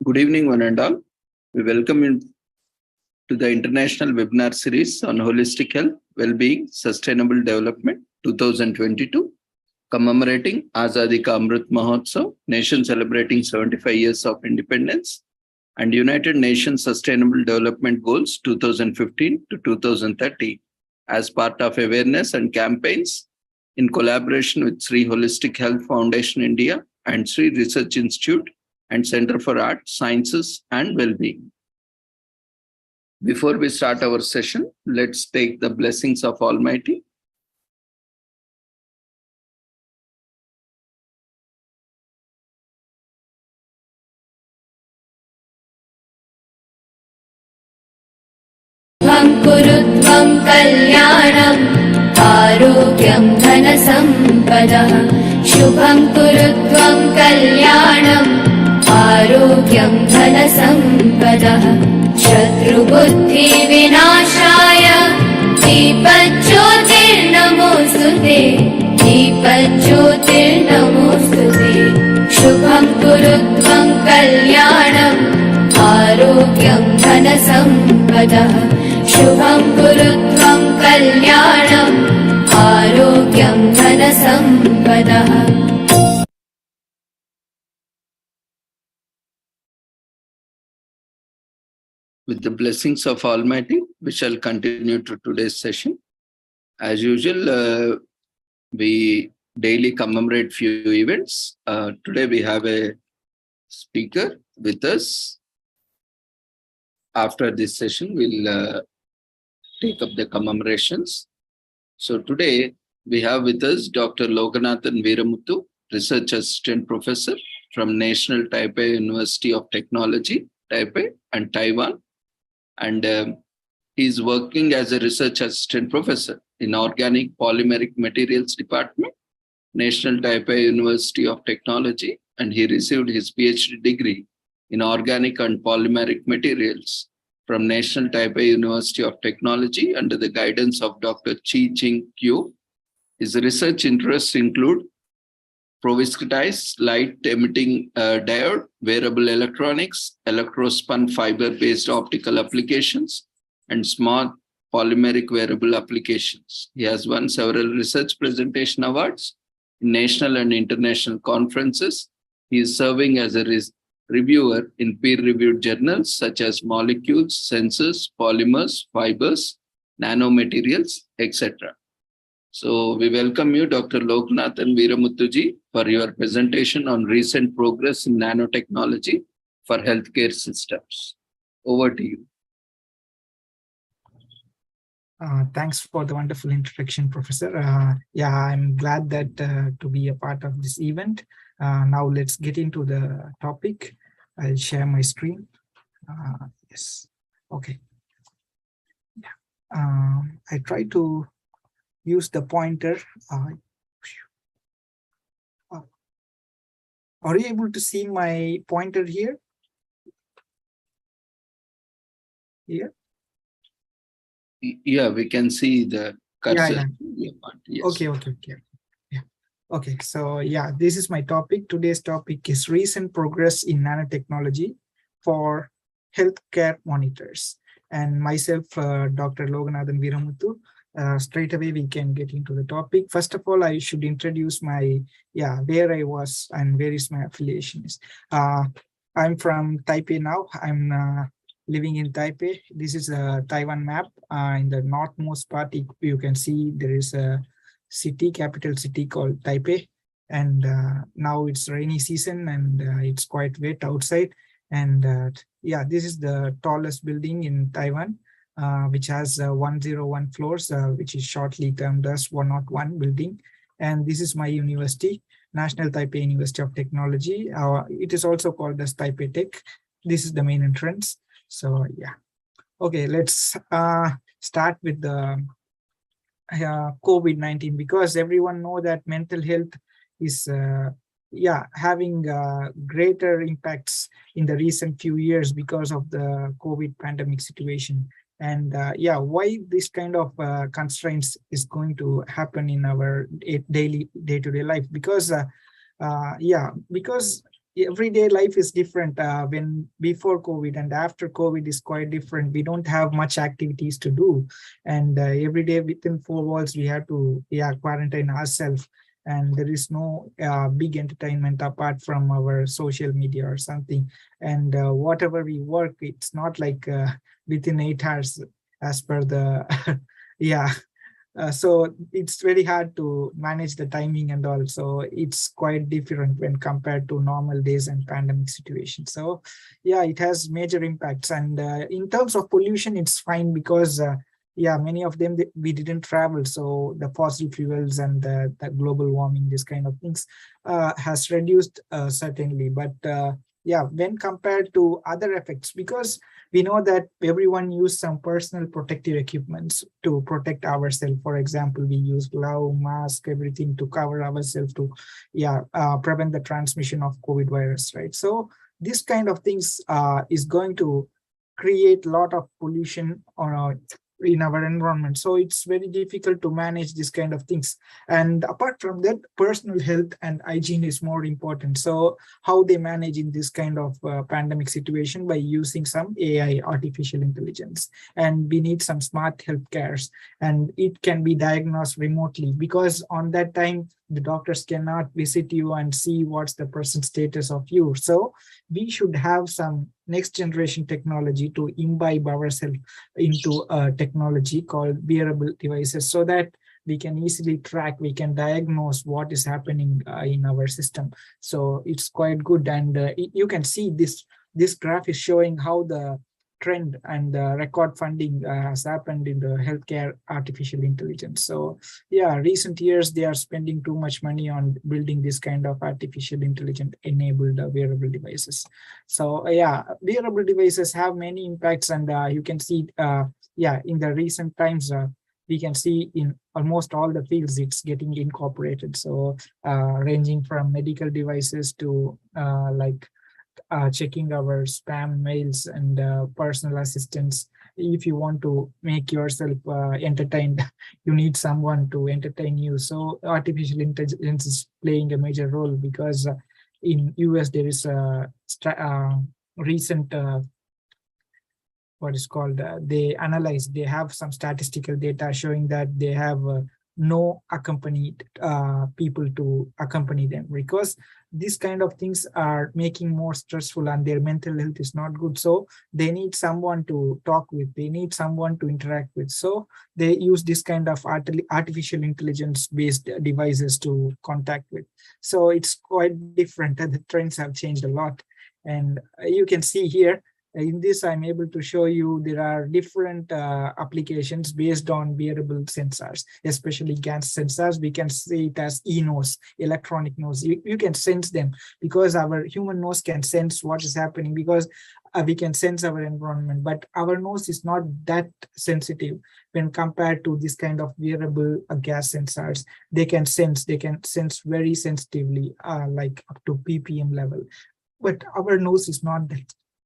Good evening, one and all. We welcome you to the International Webinar Series on Holistic Health, Well-being, Sustainable Development 2022, commemorating Azadi Ka Amrit Mahotsav, nation celebrating 75 years of independence, and United Nations Sustainable Development Goals 2015 to 2030 as part of awareness and campaigns in collaboration with Sri Holistic Health Foundation India and Sri Research Institute and Center for Art, Sciences and Well-being. Before we start our session, let's take the blessings of Almighty. Kurutvam kalyanam arogyam dhanasampada Shubham kurutvam kalyanam arogyam dhanasampada Shatru buddhi vinashaya Deepajyotir namostute Deepajyotir namostute Shubham kurutvam kalyanam arogyam dhanasampada Shubham kurutvam kalyanam arogyam dhanasampada. With the blessings of Almighty, we shall continue to today's session. As usual, we daily commemorate few events. Today we have a speaker with us. After this session, we'll take up the commemorations. So today we have with us Dr. Loganathan Veeramuthu, Research Assistant Professor from National Taipei University of Technology, Taipei and Taiwan. And he's working as a Research Assistant Professor in Organic Polymeric Materials Department, National Taipei University of Technology, and he received his PhD degree in Organic and Polymeric Materials from National Taipei University of Technology under the guidance of Dr. Chi Ching Kyu. His research interests include perovskitized light-emitting diode, wearable electronics, electrospun fiber-based optical applications, and smart polymeric wearable applications. He has won several research presentation awards in national and international conferences. He is serving as a reviewer in peer-reviewed journals such as Molecules, Sensors, Polymers, Fibers, Nanomaterials, etc. So we welcome you, Dr. Loganathan Veeramuthu, for your presentation on recent progress in nanotechnology for healthcare systems. Over to you. Thanks for the wonderful introduction, Professor. I'm glad that to be a part of this event. Now let's get into the topic. I'll share my screen. Yes. Okay. Yeah. I try to use the pointer. Are you able to see my pointer here? Here? Yeah, we can see the cursor. Yeah. Yes. Okay. Yeah. Okay, so this is my topic. Today's topic is recent progress in nanotechnology for healthcare monitors. And myself, Dr. Loganathan Veeramuthu. Straight away we can get into the topic. First of all, I should introduce my where I was and where is my affiliation is. I'm from Taipei now. I'm living in Taipei. This is a Taiwan map. In the northmost part, you can see there is a capital city called Taipei. And now it's rainy season and it's quite wet outside. And this is the tallest building in Taiwan, which has 101 floors, which is shortly termed as 101 building. And this is my university, National Taipei University of Technology. It is also called as Taipei Tech. This is the main entrance. So okay, let's start with the COVID-19, because everyone know that mental health is having greater impacts in the recent few years because of the COVID pandemic situation. And why this kind of constraints is going to happen in our day-to-day life, because because everyday life is different. When before COVID and after COVID is quite different. We don't have much activities to do, and every day within four walls we have to quarantine ourselves, and there is no big entertainment apart from our social media or something. And whatever we work, it's not like within 8 hours as per the yeah. So it's very hard to manage the timing, and also it's quite different when compared to normal days and pandemic situations. So yeah, it has major impacts. And in terms of pollution, it's fine because many of them we didn't travel, so the fossil fuels and the global warming, this kind of things has reduced certainly. But when compared to other effects, because we know that everyone use some personal protective equipments to protect ourselves. For example, we use glove, mask, everything to cover ourselves to prevent the transmission of COVID virus, right? So this kind of things is going to create a lot of pollution in our environment. So it's very difficult to manage this kind of things. And apart from that, personal health and hygiene is more important. So how they manage in this kind of pandemic situation by using some AI, artificial intelligence, and we need some smart health cares, and it can be diagnosed remotely, because on that time the doctors cannot visit you and see what's the present status of you. So we should have some next generation technology to imbibe ourselves into a technology called wearable devices, so that we can easily track, we can diagnose what is happening in our system. So it's quite good. And you can see this graph is showing how the trend and record funding has happened in the healthcare artificial intelligence. So recent years they are spending too much money on building this kind of artificial intelligent enabled wearable devices. So wearable devices have many impacts, and you can see in the recent times we can see in almost all the fields it's getting incorporated. So ranging from medical devices to checking our spam mails and personal assistants. If you want to make yourself entertained, you need someone to entertain you. So artificial intelligence is playing a major role, because in US there is a recent what is called they have some statistical data showing that they have no accompanied people to accompany them, because these kind of things are making more stressful and their mental health is not good. So they need someone to talk with, they need someone to interact with. So they use this kind of artificial intelligence based devices to contact with. So it's quite different, and the trends have changed a lot. And you can see here in this, I'm able to show you there are different applications based on wearable sensors, especially gas sensors. We can see it as e-nose, electronic nose. You can sense them, because our human nose can sense what is happening, because we can sense our environment, but our nose is not that sensitive when compared to this kind of wearable gas sensors. They can sense very sensitively, like up to ppm level, but our nose is not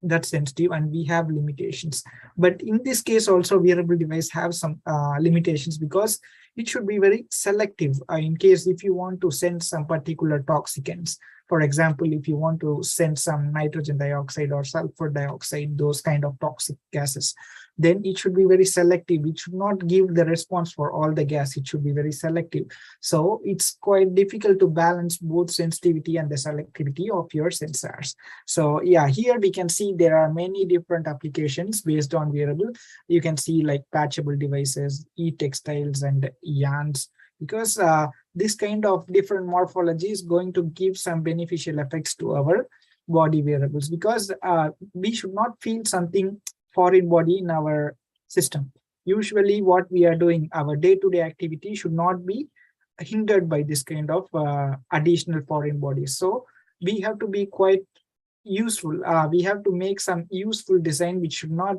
that sensitive, and we have limitations. But in this case also, wearable device have some limitations, because it should be very selective in case if you want to sense some particular toxicants. For example, if you want to sense some nitrogen dioxide or sulfur dioxide, those kind of toxic gases, then it should be very selective. It should not give the response for all the gas. It should be very selective. So it's quite difficult to balance both sensitivity and the selectivity of your sensors. So here we can see there are many different applications based on wearable. You can see like patchable devices, e-textiles, and yarns, because this kind of different morphology is going to give some beneficial effects to our body wearables, because we should not feel something foreign body in our system. Usually what we are doing, our day-to-day activity should not be hindered by this kind of additional foreign bodies. So we have to be quite useful. We have to make some useful design which should not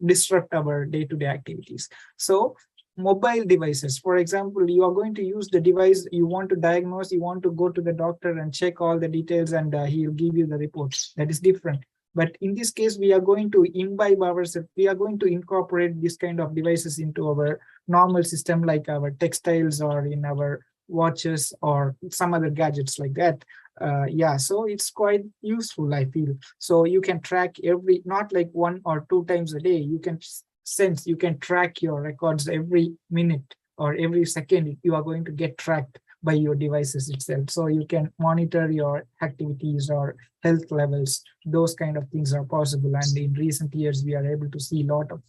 disrupt our day-to-day activities. So mobile devices, for example, you are going to use the device, you want to diagnose, you want to go to the doctor and check all the details, and he'll give you the report. That is different. But in this case, we are going to imbibe ourselves, we are going to incorporate this kind of devices into our normal system, like our textiles or in our watches or some other gadgets like that. Yeah, so it's quite useful, I feel. So you can track not like 1 or 2 times a day. You can sense, you can track your records every minute or every second. You are going to get tracked by your devices itself. So you can monitor your activities or health levels. Those kind of things are possible. And in recent years, we are able to see a lot of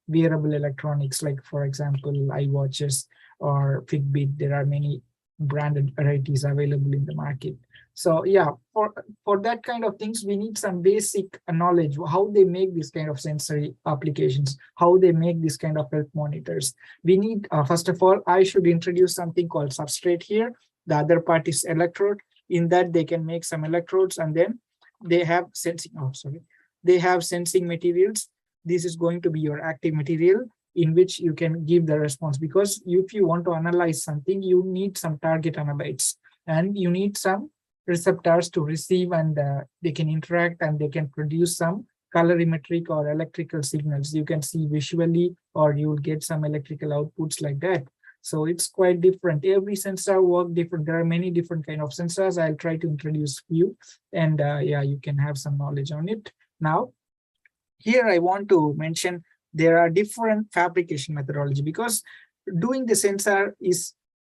wearable electronics, like, for example, iWatches or Fitbit. There are many branded varieties available in the market. So yeah, for that kind of things, we need some basic knowledge, how they make this kind of sensory applications, how they make this kind of health monitors. We need, first of all, I should introduce something called substrate here. The other part is electrode. In that, they can make some electrodes, and then they have sensing, they have sensing materials. This is going to be your active material in which you can give the response, because if you want to analyze something, you need some target analytes and you need some receptors to receive, and they can interact and they can produce some colorimetric or electrical signals. You can see visually, or you'll get some electrical outputs like that. So it's quite different. Every sensor work different. There are many different kind of sensors. I'll try to introduce few, and yeah, you can have some knowledge on it. Now, here I want to mention there are different fabrication methodology, because doing the sensor is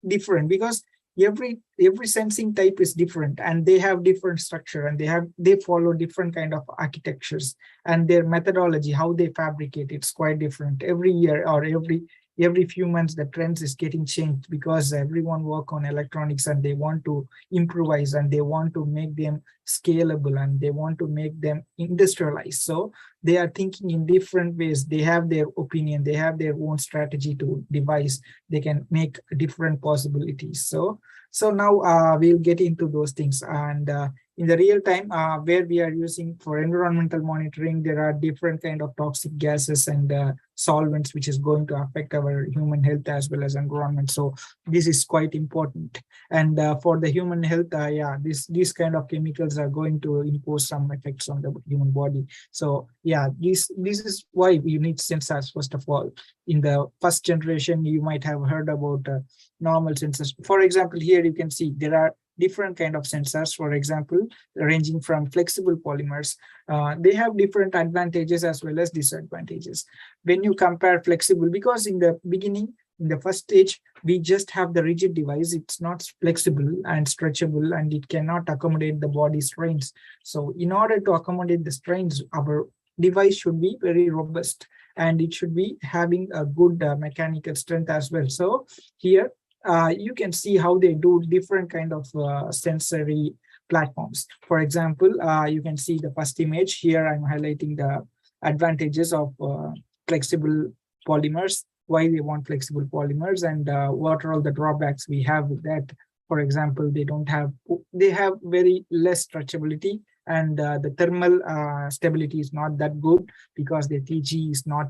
different, because every sensing type is different, and they have different structure, and they follow different kind of architectures, and their methodology, how they fabricate, it's quite different every year, or every few months. The trends is getting changed, because everyone work on electronics and they want to improvise, and they want to make them scalable, and they want to make them industrialized. So they are thinking in different ways. They have their opinion, they have their own strategy to devise. They can make different possibilities. So now we'll get into those things. And in the real time, where we are using for environmental monitoring, there are different kind of toxic gases and solvents which is going to affect our human health as well as environment. So this is quite important. And for the human health, yeah, these kind of chemicals are going to impose some effects on the human body. So yeah, this is why we need sensors. First of all, in the first generation, you might have heard about normal sensors. For example, here you can see there are different kind of sensors, for example, ranging from flexible polymers. They have different advantages as well as disadvantages. When you compare flexible, because in the beginning, in the first stage, we just have the rigid device. It's not flexible and stretchable, and it cannot accommodate the body strains. So in order to accommodate the strains, our device should be very robust, and it should be having a good mechanical strength as well. So here, you can see how they do different kind of sensory platforms. For example, you can see the first image here. I'm highlighting the advantages of flexible polymers, why they want flexible polymers, and what are all the drawbacks we have with that. For example, they have very less stretchability, and the thermal stability is not that good, because the TG is not,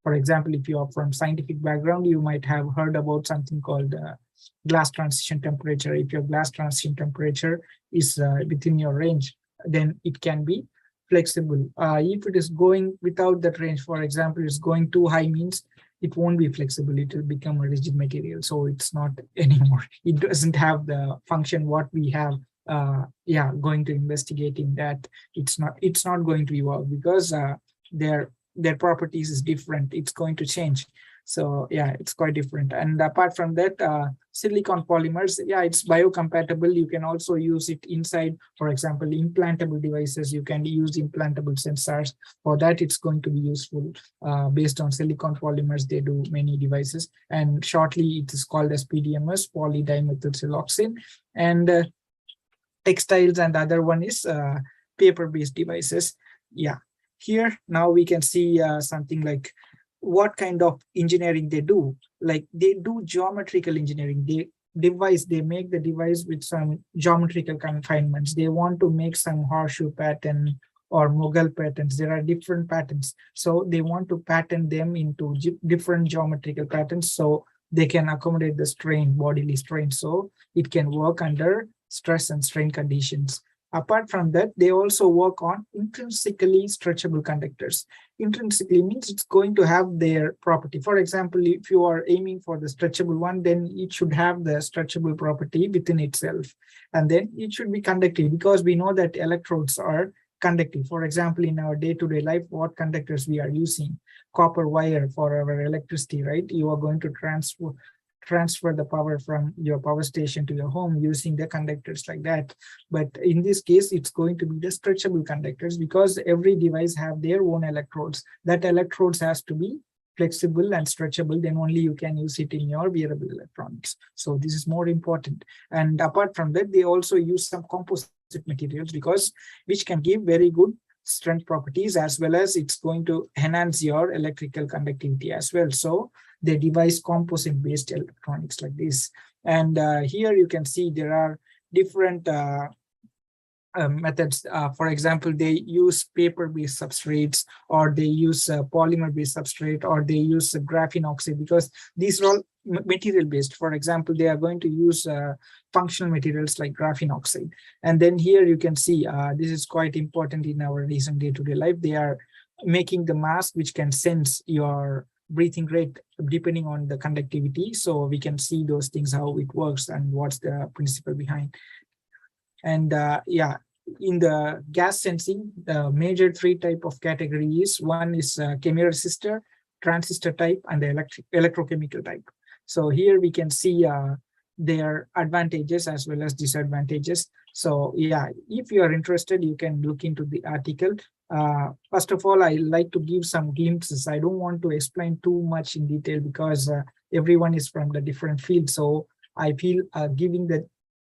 for example, if you are from scientific background, you might have heard about something called glass transition temperature. If your glass transition temperature is within your range, then it can be flexible. If it is going without that range, for example, it's going too high, means it won't be flexible. It will become a rigid material. So it's not anymore. It doesn't have the function what we have. Going to investigate in that. It's not going to evolve, because their properties is different. It's going to change. So yeah, it's quite different. And apart from that, silicon polymers, yeah, it's biocompatible. You can also use it inside, for example, implantable devices. You can use implantable sensors. For that, it's going to be useful. Based on silicon polymers, they do many devices. And shortly, it is called as PDMS, polydimethylsiloxane. And textiles, and the other one is paper-based devices. Yeah. Here, now we can see something like what kind of engineering they do. Like they do geometrical engineering. They make the device with some geometrical confinements. They want to make some horseshoe pattern or Mughal patterns. There are different patterns. So they want to pattern them into different geometrical patterns, so they can accommodate the strain, bodily strain. So it can work under stress and strain conditions. Apart from that, they also work on intrinsically stretchable conductors. Intrinsically means it's going to have their property. For example, if you are aiming for the stretchable one, then it should have the stretchable property within itself. And then it should be conductive, because we know that electrodes are conductive. For example, in our day-to-day life, what conductors we are using? Copper wire for our electricity, right? You are going to transfer the power from your power station to your home using the conductors like that. But in this case, it's going to be the stretchable conductors, because every device have their own electrodes. That electrodes has to be flexible and stretchable, then only you can use it in your wearable electronics. So this is more important. And apart from that, they also use some composite materials, because which can give very good strength properties, as well as it's going to enhance your electrical conductivity as well. So they devise composite based electronics like this. And here you can see there are different methods. For example, they use paper-based substrates, or they use polymer-based substrate, or they use graphene oxide, because these are all material-based. For example, they are going to use functional materials like graphene oxide. And then here you can see this is quite important in our recent day-to-day life. They are making the mask which can sense your breathing rate depending on the conductivity. So we can see those things, how it works and what's the principle behind. And yeah, in the gas sensing, the major three type of categories. One is chemiresistor, transistor type, and the electrochemical type. So here we can see their advantages as well as disadvantages. So yeah, if you are interested, you can look into the article. First of all, I like to give some glimpses. I don't want to explain too much in detail, because everyone is from the different field. So I feel giving the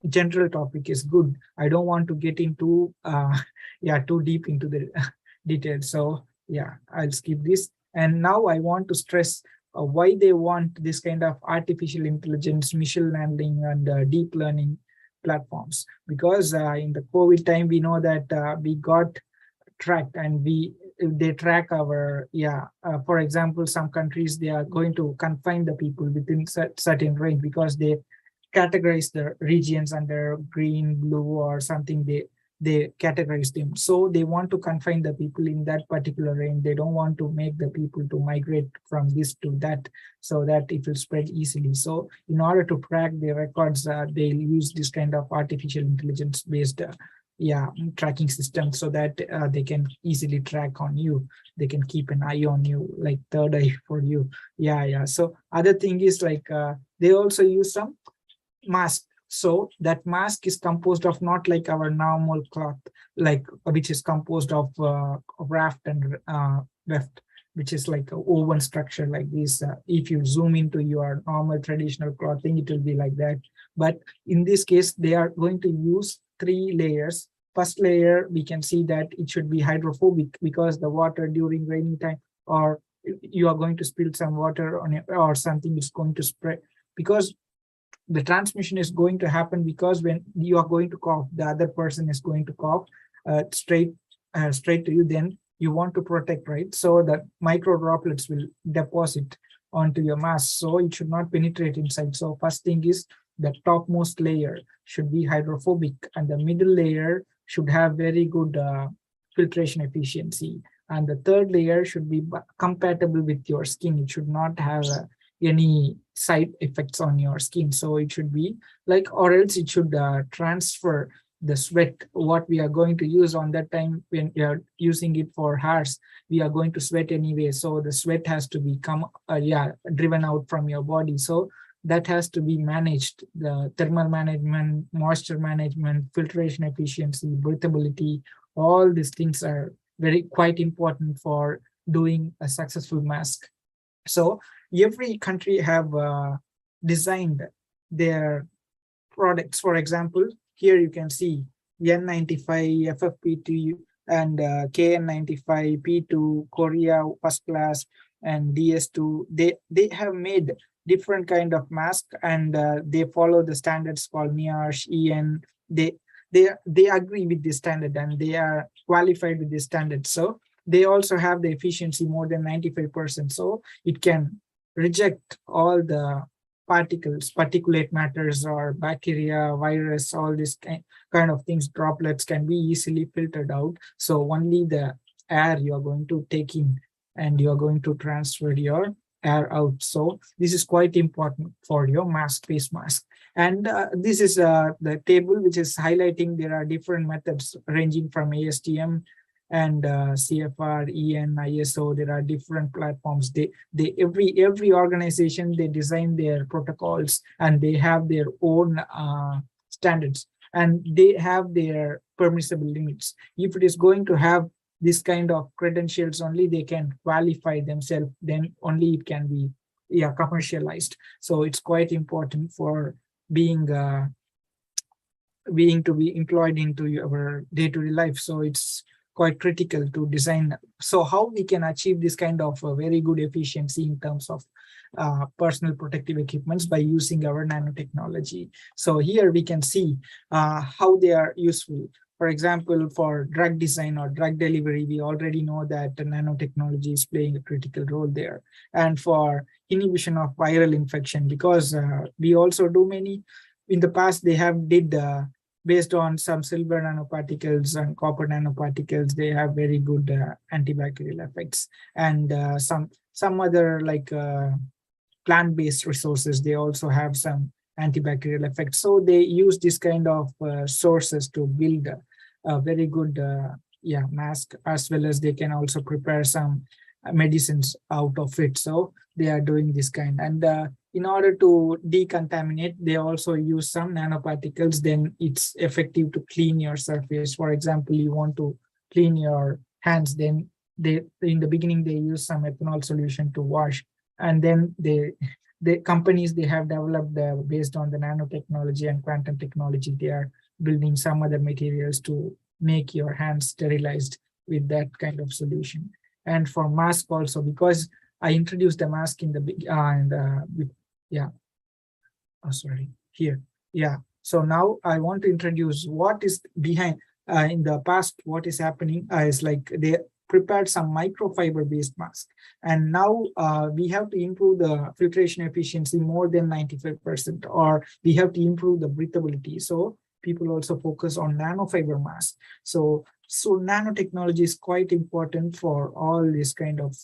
general topic is good. I don't want to get into too deep into the details. So yeah, I'll skip this. And now I want to stress why they want this kind of artificial intelligence, machine learning, and deep learning platforms. Because in the COVID time, we know that we got tracked, and they track our for example, some countries, they are going to confine the people within certain range, because they categorize the regions under green, blue, or something. They categorize them. So they want to confine the people in that particular range. They don't want to make the people to migrate from this to that, so that it will spread easily. So in order to track the records, they use this kind of artificial intelligence based tracking system, so that they can easily track on you. They can keep an eye on you, like third eye for you. So other thing is like they also use some mask. So that mask is composed of not like our normal cloth, like which is composed of raft and weft, which is like a woven structure like this. If you zoom into your normal traditional clothing, it will be like that. But in this case, they are going to use 3 layers. First layer, we can see that it should be hydrophobic, because the water during rainy time, or you are going to spill some water on it or something, is going to spread, because the transmission is going to happen, because when you are going to cough, the other person is going to cough straight to you. Then you want to protect, right? So that micro droplets will deposit onto your mask, so it should not penetrate inside. So first thing is the topmost layer should be hydrophobic, and the middle layer should have very good filtration efficiency, and the third layer should be compatible with your skin. It should not have any side effects on your skin. So it should be like, or else it should transfer the sweat, what we are going to use on that time. When we are using it for hours, we are going to sweat anyway, so the sweat has to become driven out from your body. So that has to be managed. The thermal management, moisture management, filtration efficiency, breathability, all these things are quite important for doing a successful mask. So every country have designed their products. For example, here you can see N95, FFP2, and KN95, P2, Korea first class, and DS2. They have made different kind of mask, and they follow the standards called NIOSH, EN. They agree with the standard, and they are qualified with the standard. So they also have the efficiency more than 95%. So it can reject all the particles, particulate matters or bacteria, virus, all this kind of things, droplets can be easily filtered out. So only the air you are going to take in and you are going to transfer your air out. So this is quite important for your mask, face mask. And this is the table which is highlighting there are different methods ranging from ASTM and CFR, EN, ISO. There are different platforms. Every organization, they design their protocols and they have their own standards and they have their permissible limits. If it is going to have this kind of credentials, only they can qualify themselves, then only it can be commercialized. So it's quite important for being to be employed into your day-to-day life. So it's quite critical to design. So how we can achieve this kind of very good efficiency in terms of personal protective equipments by using our nanotechnology. So here we can see how they are useful. For example, for drug design or drug delivery, we already know that the nanotechnology is playing a critical role there. And for inhibition of viral infection, because we also do many, in the past they have did based on some silver nanoparticles and copper nanoparticles, they have very good antibacterial effects. And some other like plant-based resources, they also have some antibacterial effects. So they use this kind of sources to build a very good mask, as well as they can also prepare some medicines out of it. So they are doing this kind. And in order to decontaminate, they also use some nanoparticles. Then it's effective to clean your surface. For example, you want to clean your hands, then in the beginning they use some ethanol solution to wash, and then the companies, they have developed based on the nanotechnology and quantum technology, they are building some other materials to make your hands sterilized with that kind of solution. And for mask also, because I introduced the mask in the so now I want to introduce what is behind. In the past, what is happening is like they prepared some microfiber based mask, and now we have to improve the filtration efficiency more than 95%, or we have to improve the breathability. So people also focus on nanofiber mask. So nanotechnology is quite important for all this kind of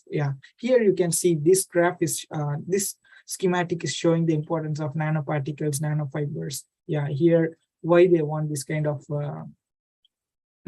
Here you can see this graph is this schematic is showing the importance of nanoparticles, nanofibers. Here why they want this kind of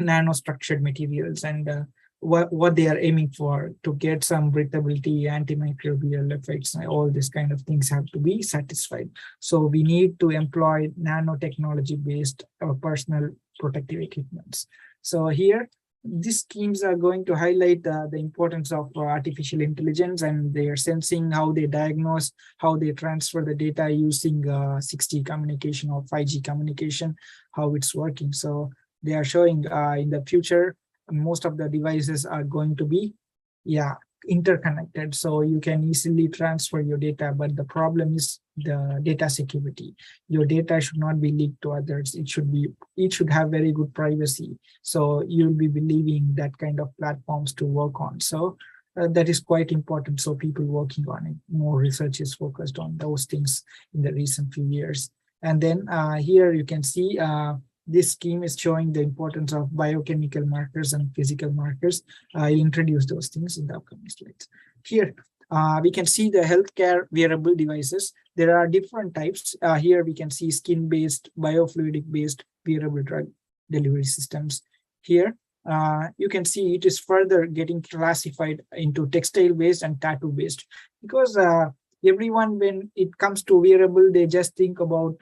nanostructured materials, and what they are aiming for to get some breathability, antimicrobial effects, and all these kind of things have to be satisfied. So we need to employ nanotechnology based personal protective equipments. So here, these schemes are going to highlight the importance of artificial intelligence and their sensing, how they diagnose, how they transfer the data using 6G communication or 5G communication, how it's working. So they are showing in the future, most of the devices are going to be interconnected, so you can easily transfer your data. But the problem is the data security. Your data should not be leaked to others. It should have very good privacy, so you'll be believing that kind of platforms to work on. So that is quite important. So people working on it, more research is focused on those things in the recent few years. And then here you can see this scheme is showing the importance of biochemical markers and physical markers. I'll introduce those things in the upcoming slides. Here, we can see the healthcare wearable devices. There are different types. Here we can see skin-based, biofluidic-based wearable drug delivery systems. Here, you can see it is further getting classified into textile-based and tattoo-based, because everyone, when it comes to wearable, they just think about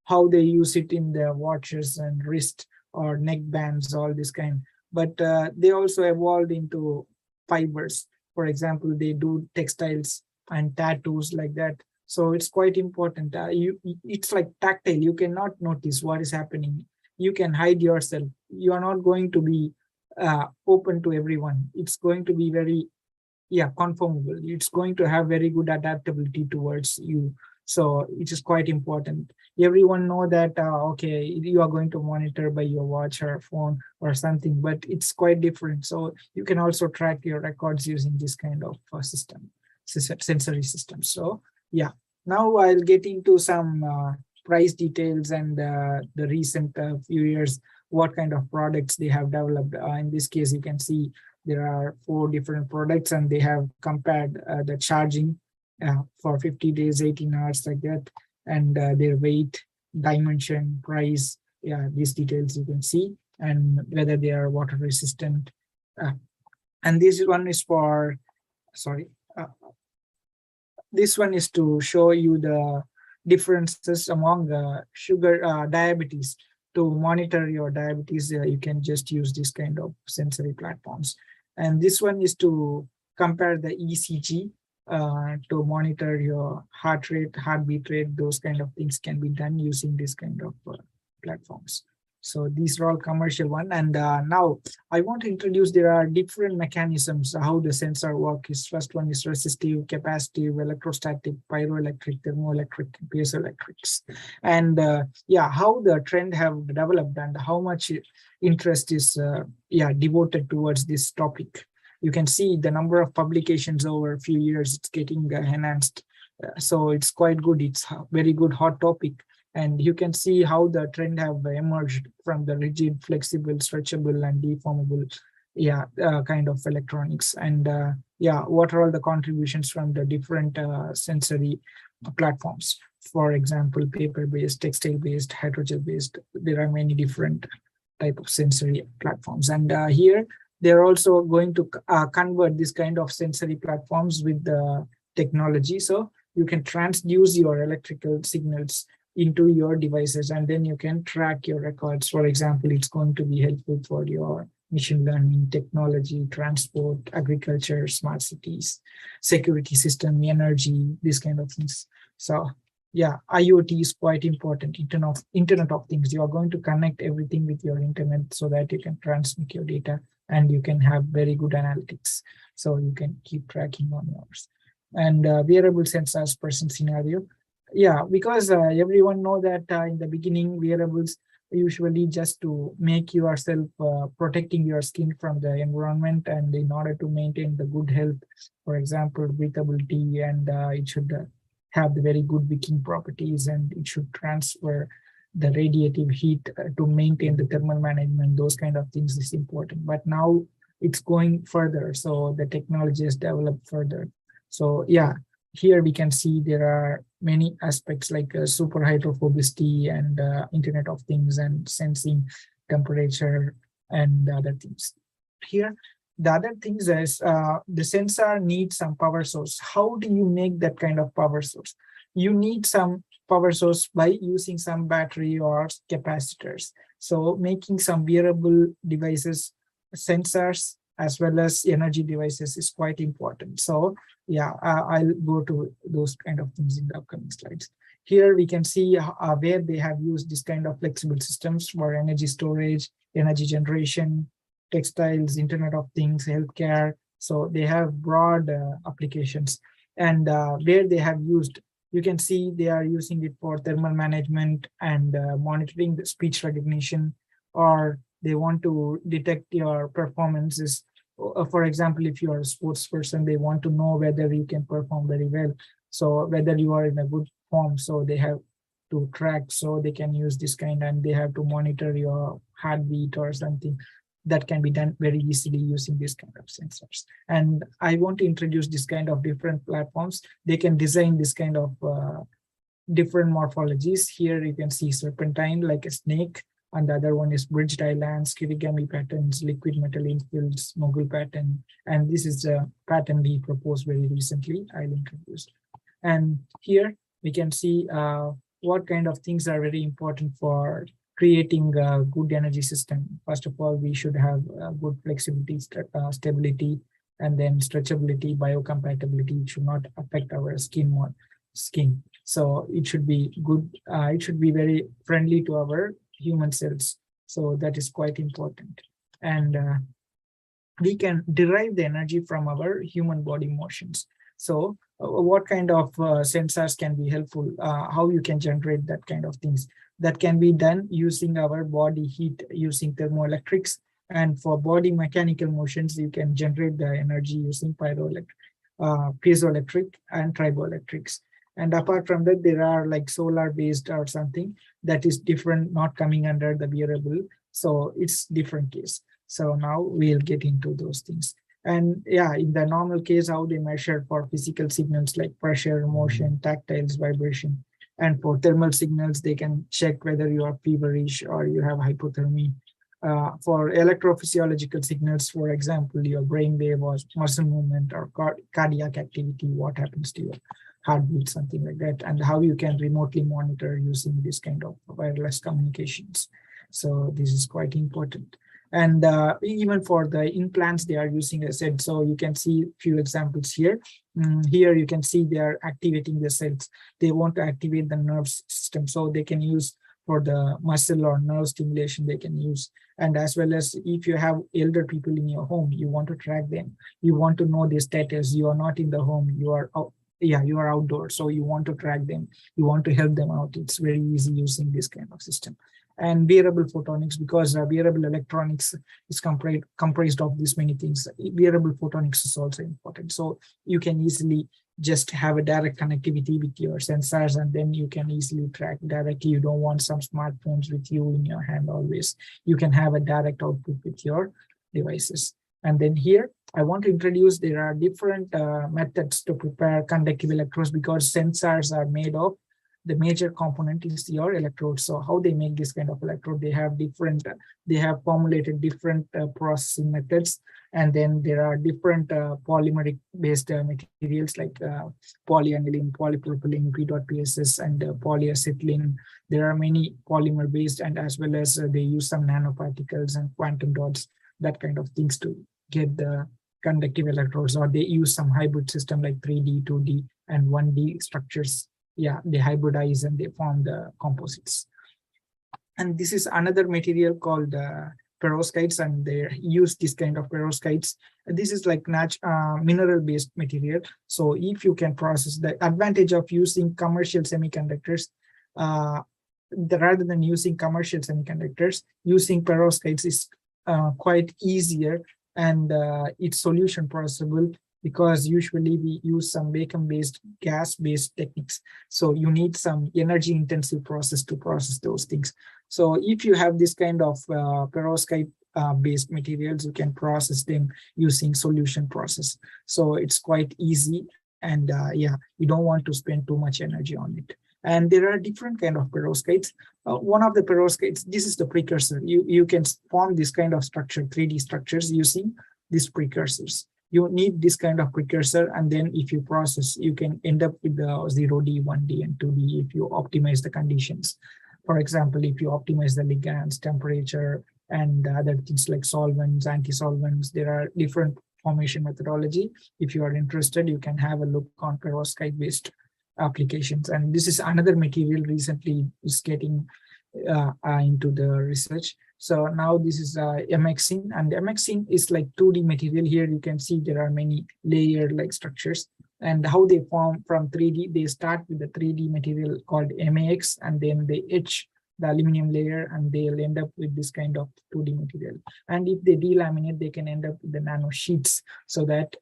how they use it in their watches and wrist or neck bands, all this kind. But they also evolved into fibers. For example, they do textiles and tattoos like that. So it's quite important. It's like tactile. You cannot notice what is happening. You can hide yourself. You are not going to be open to everyone. It's going to be very conformable. It's going to have very good adaptability towards you. So it is quite important. Everyone know that, okay, you are going to monitor by your watch or phone or something, but it's quite different. So you can also track your records using this kind of sensory system. So Now I'll get into some price details and the recent few years, what kind of products they have developed. In this case, you can see there are 4 different products, and they have compared the charging for 50 days, 18 hours, like that, and their weight, dimension, price. Yeah, these details you can see, and whether they are water resistant. And this one is for, sorry, this one is to show you the differences among diabetes. To monitor your diabetes, you can just use this kind of sensory platforms. And this one is to compare the ECG to monitor your heart rate, heartbeat rate. Those kind of things can be done using this kind of platforms. So these are all commercial one. And now I want to introduce, there are different mechanisms how the sensor work is. First one is resistive, capacitive, electrostatic, pyroelectric, thermoelectric, piezoelectrics. And yeah, how the trend have developed and how much interest is devoted towards this topic. You can see the number of publications over a few years, it's getting enhanced. So it's quite good. It's a very good hot topic. And you can see how the trend have emerged from the rigid, flexible, stretchable, and deformable kind of electronics. And what are all the contributions from the different sensory platforms? For example, paper-based, textile-based, hydrogel-based. There are many different type of sensory platforms. And here, they're also going to convert this kind of sensory platforms with the technology. So you can transduce your electrical signals into your devices, and then you can track your records. For example, it's going to be helpful for your machine learning, technology, transport, agriculture, smart cities, security system, energy, these kind of things. So yeah, IoT is quite important. Internet of Things. You are going to connect everything with your internet so that you can transmit your data and you can have very good analytics. So you can keep tracking on yours. And wearable sensors person scenario. Yeah, because everyone know that in the beginning, wearables usually just to make yourself protecting your skin from the environment, and in order to maintain the good health, for example, breathability, and it should have the very good wicking properties, and it should transfer the radiative heat to maintain the thermal management. Those kind of things is important. But now it's going further, so the technology has developed further. So yeah, here we can see there are many aspects like super hydrophobicity and Internet of Things and sensing temperature and other things. Here, the other things is the sensor needs some power source. How do you make that kind of power source? You need some power source by using some battery or capacitors. So making some wearable devices, sensors, as well as energy devices is quite important. So yeah, I'll go to those kind of things in the upcoming slides. Here we can see where they have used this kind of flexible systems for energy storage, energy generation, textiles, Internet of Things, healthcare. So they have broad applications. And where they have used, you can see they are using it for thermal management and monitoring the speech recognition, or they want to detect your performances. For example, if you are a sports person, they want to know whether you can perform very well. So whether you are in a good form, so they have to track, so they can use this kind, and they have to monitor your heartbeat or something. That can be done very easily using this kind of sensors. And I want to introduce this kind of different platforms. They can design this kind of different morphologies. Here you can see serpentine like a snake, and the other one is bridged islands, kirigami patterns, liquid metal infills, mogul pattern. And this is a pattern we proposed very recently. I'll introduce. And here we can see what kind of things are very important for creating a good energy system. First of all, we should have good flexibility, stability, and then stretchability, biocompatibility. It should not affect our skin. So it should be good. It should be very friendly to our human cells. So that is quite important. And we can derive the energy from our human body motions. So what kind of sensors can be helpful? How you can generate that kind of things? That can be done using our body heat, using thermoelectrics. And for body mechanical motions, you can generate the energy using piezoelectric and triboelectrics. And apart from that, there are like solar based or something that is different, not coming under the wearable. So it's different case. So now we'll get into those things. And yeah, in the normal case, how they measure for physical signals like pressure, motion, tactiles, vibration. And for thermal signals, they can check whether you are feverish or you have hypothermia. For electrophysiological signals, for example, your brain wave or muscle movement or cardiac activity, what happens to your heartbeat, something like that, and how you can remotely monitor using this kind of wireless communications. So this is quite important. And even for the implants they are using, as I said, so you can see few examples here. Here you can see they are activating the cells. They want to activate the nerve system, so they can use for the muscle or nerve stimulation they can use. And as well as if you have elder people in your home, you want to track them. You want to know their status. You are not in the home, you are out, yeah, you are outdoors, so you want to track them. You want to help them out. It's very easy using this kind of system. And wearable photonics, because wearable electronics is comprised of these many things. Wearable photonics is also important. So you can easily just have a direct connectivity with your sensors, and then you can easily track directly. You don't want some smartphones with you in your hand always. You can have a direct output with your devices. And then here, I want to introduce, there are different methods to prepare conductive electrodes, because sensors are made of, the major component is your electrode. So how they make this kind of electrode, they have different, they have formulated different processing methods. And then there are different polymeric based materials like polyaniline, polypropylene, P.PSS, and polyacetylene. There are many polymer based, and as well as they use some nanoparticles and quantum dots, that kind of things to get the conductive electrodes. Or they use some hybrid system like 3D, 2D, and 1D structures. Yeah, they hybridize and they form the composites. And this is another material called perovskites, and they use this kind of perovskites. This is like mineral based material. So if you can process, the advantage of using commercial semiconductors, rather than using commercial semiconductors, using perovskites is quite easier, and it's solution processable, because usually we use some vacuum-based, gas-based techniques. So you need some energy-intensive process to process those things. So if you have this kind of perovskite-based materials, you can process them using solution process. So it's quite easy, and yeah, you don't want to spend too much energy on it. And there are different kind of perovskites. One of the perovskites, this is the precursor. You can form this kind of structure, 3D structures, using these precursors. You need this kind of precursor, and then if you process, you can end up with the 0D, 1D, and 2D if you optimize the conditions. For example, if you optimize the ligands, temperature, and other things like solvents, anti-solvents, there are different formation methodology. If you are interested, you can have a look on perovskite-based applications. And this is another material recently is getting into the research. So now this is MXing, and MXing is like 2D material. Here you can see there are many layered like structures, and how they form from 3D. They start with the 3D material called MAX, and then they etch the aluminum layer, and they'll end up with this kind of 2D material. And if they delaminate, they can end up with the nano sheets, so that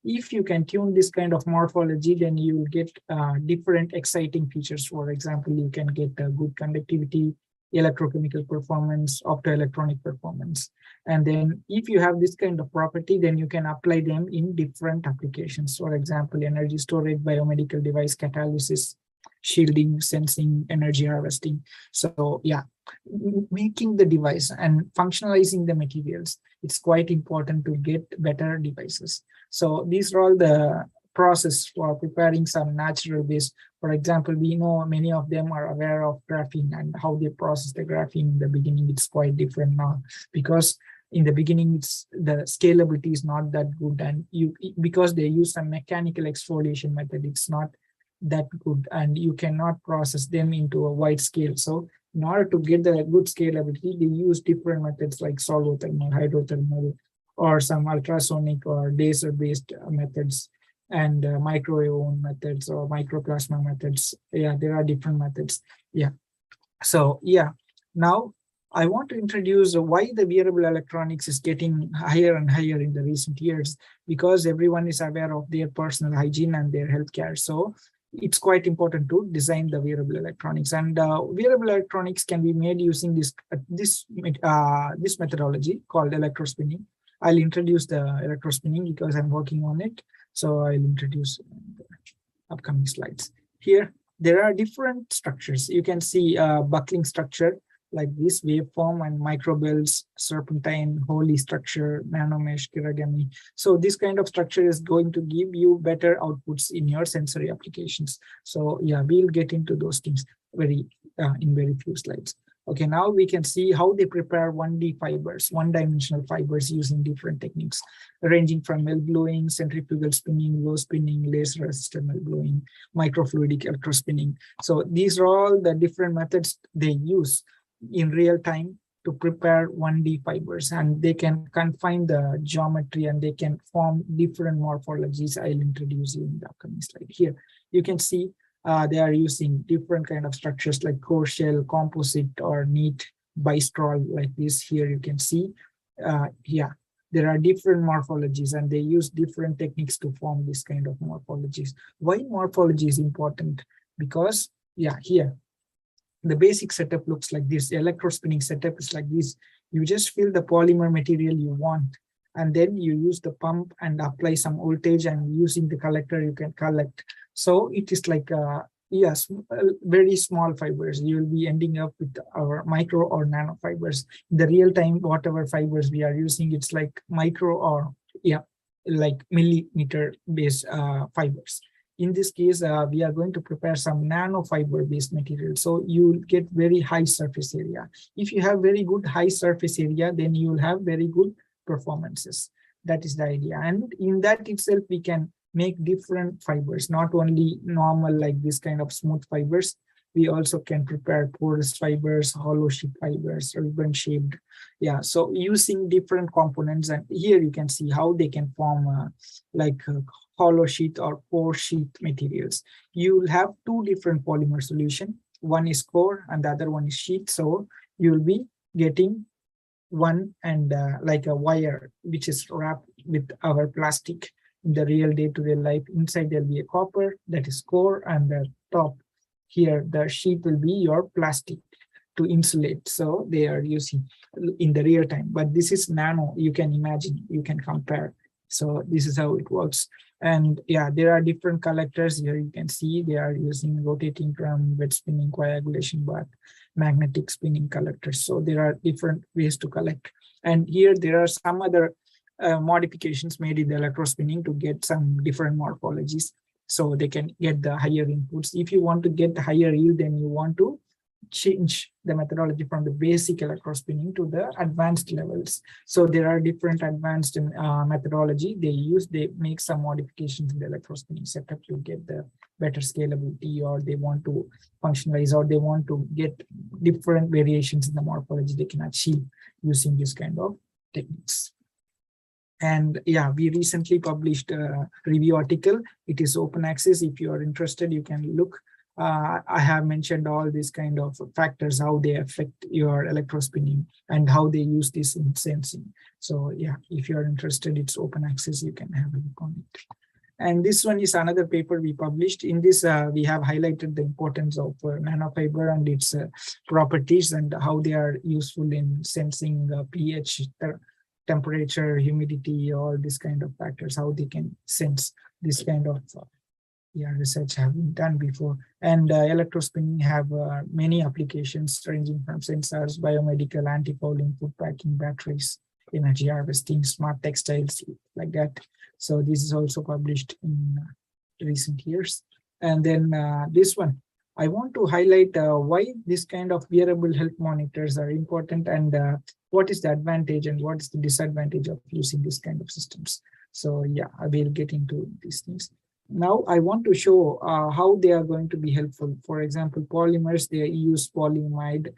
if you can tune this kind of morphology, then you will get different exciting features. For example, you can get good conductivity, electrochemical performance, optoelectronic performance. And then if you have this kind of property, then you can apply them in different applications. For example, energy storage, biomedical device catalysis, shielding, sensing, energy harvesting. So yeah, making the device and functionalizing the materials, it's quite important to get better devices. So these are all the process for preparing some natural base. For example, we know many of them are aware of graphene and how they process the graphene. In the beginning, it's quite different now, because in the beginning, the scalability is not that good, and because they use some mechanical exfoliation method, it's not that good, and you cannot process them into a wide scale. So in order to get the good scalability, they use different methods like solvothermal, hydrothermal, or some ultrasonic or laser-based methods, and microwave oven methods or microplasma methods. Yeah, there are different methods. Yeah. So yeah, now I want to introduce why the wearable electronics is getting higher and higher in the recent years, because everyone is aware of their personal hygiene and their healthcare. So it's quite important to design the wearable electronics, and wearable electronics can be made using this methodology called electrospinning. I'll introduce the electrospinning because I'm working on it. So I'll introduce the upcoming slides. Here, there are different structures. You can see a buckling structure like this, waveform and microbells, serpentine, Holy structure, nanomesh, kirigami. So this kind of structure is going to give you better outputs in your sensory applications. So yeah, we'll get into those things in very few slides. Okay, now we can see how they prepare 1D fibers, one-dimensional fibers using different techniques, ranging from melt blowing, centrifugal spinning, low spinning, laser-assisted melt blowing, microfluidic electrospinning. So these are all the different methods they use in real time to prepare 1D fibers, and they can confine the geometry and they can form different morphologies. I'll introduce you in the upcoming slide. Here, you can see they are using different kind of structures like core shell, composite, or neat bistraw like this. Here you can see, there are different morphologies and they use different techniques to form this kind of morphologies. Why morphology is important? Because here, the basic setup looks like this. The electrospinning setup is like this. You just fill the polymer material you want, and then you use the pump and apply some voltage, and using the collector you can collect. So it is like very small fibers. You will be ending up with our micro or nano fibers. In the real time, whatever fibers we are using, it's like micro or like millimeter based fibers. In this case, we are going to prepare some nanofiber based material. So you will get very high surface area. If you have very good high surface area, then you will have very good performances. That is the idea. And in that itself, we can make different fibers, not only normal like this kind of smooth fibers. We also can prepare porous fibers, hollow sheet fibers, ribbon shaped. So using different components, and here you can see how they can form hollow sheet or core sheet materials. You will have two different polymer solution. One is core and the other one is sheet. So you will be getting one and like a wire which is wrapped with our plastic in the real day-to-day life. Inside there'll be a copper, that is core, and the top here, the sheet will be your plastic to insulate. So they are using in the real time, but this is nano. You can imagine, you can compare. So this is how it works. And there are different collectors here. You can see they are using rotating drum, wet spinning, coagulation bath, magnetic spinning collectors. So there are different ways to collect. And here there are some other modifications made in the electrospinning to get some different morphologies. So they can get the higher inputs. If you want to get the higher yield, then you want to change the methodology from the basic electrospinning to the advanced levels. So there are different advanced methodology they use. They make some modifications in the electrospinning setup to get the better scalability, or they want to functionalize, or they want to get different variations in the morphology they can achieve using this kind of techniques. And we recently published a review article. It is open access. If you are interested, you can look. I have mentioned all these kind of factors, how they affect your electrospinning and how they use this in sensing. So if you are interested, it's open access. You can have a look on it. And this one is another paper we published. In this, we have highlighted the importance of nanofiber and its properties and how they are useful in sensing pH, temperature, humidity, all these kind of factors, how they can sense this kind of research have been done before. And electrospinning have many applications ranging from sensors, biomedical, anti-fouling, food packing, batteries, energy harvesting, smart textiles, like that. So this is also published in recent years. And then this one, I want to highlight why this kind of wearable health monitors are important, and what is the advantage and what is the disadvantage of using this kind of systems. So I will get into these things. Now I want to show how they are going to be helpful. For example, polymers, they use polyamide,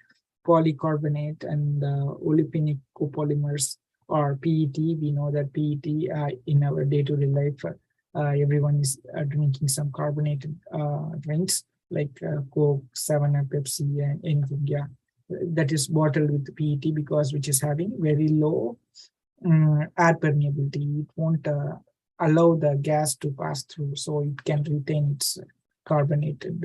polycarbonate, and olefinic copolymers, or PET. We know that PET in our day-to-day life, everyone is drinking some carbonated drinks like Coke, 7-Up, Pepsi, and anything. That is bottled with PET because which is having very low air permeability. It won't allow the gas to pass through, so it can retain its carbonated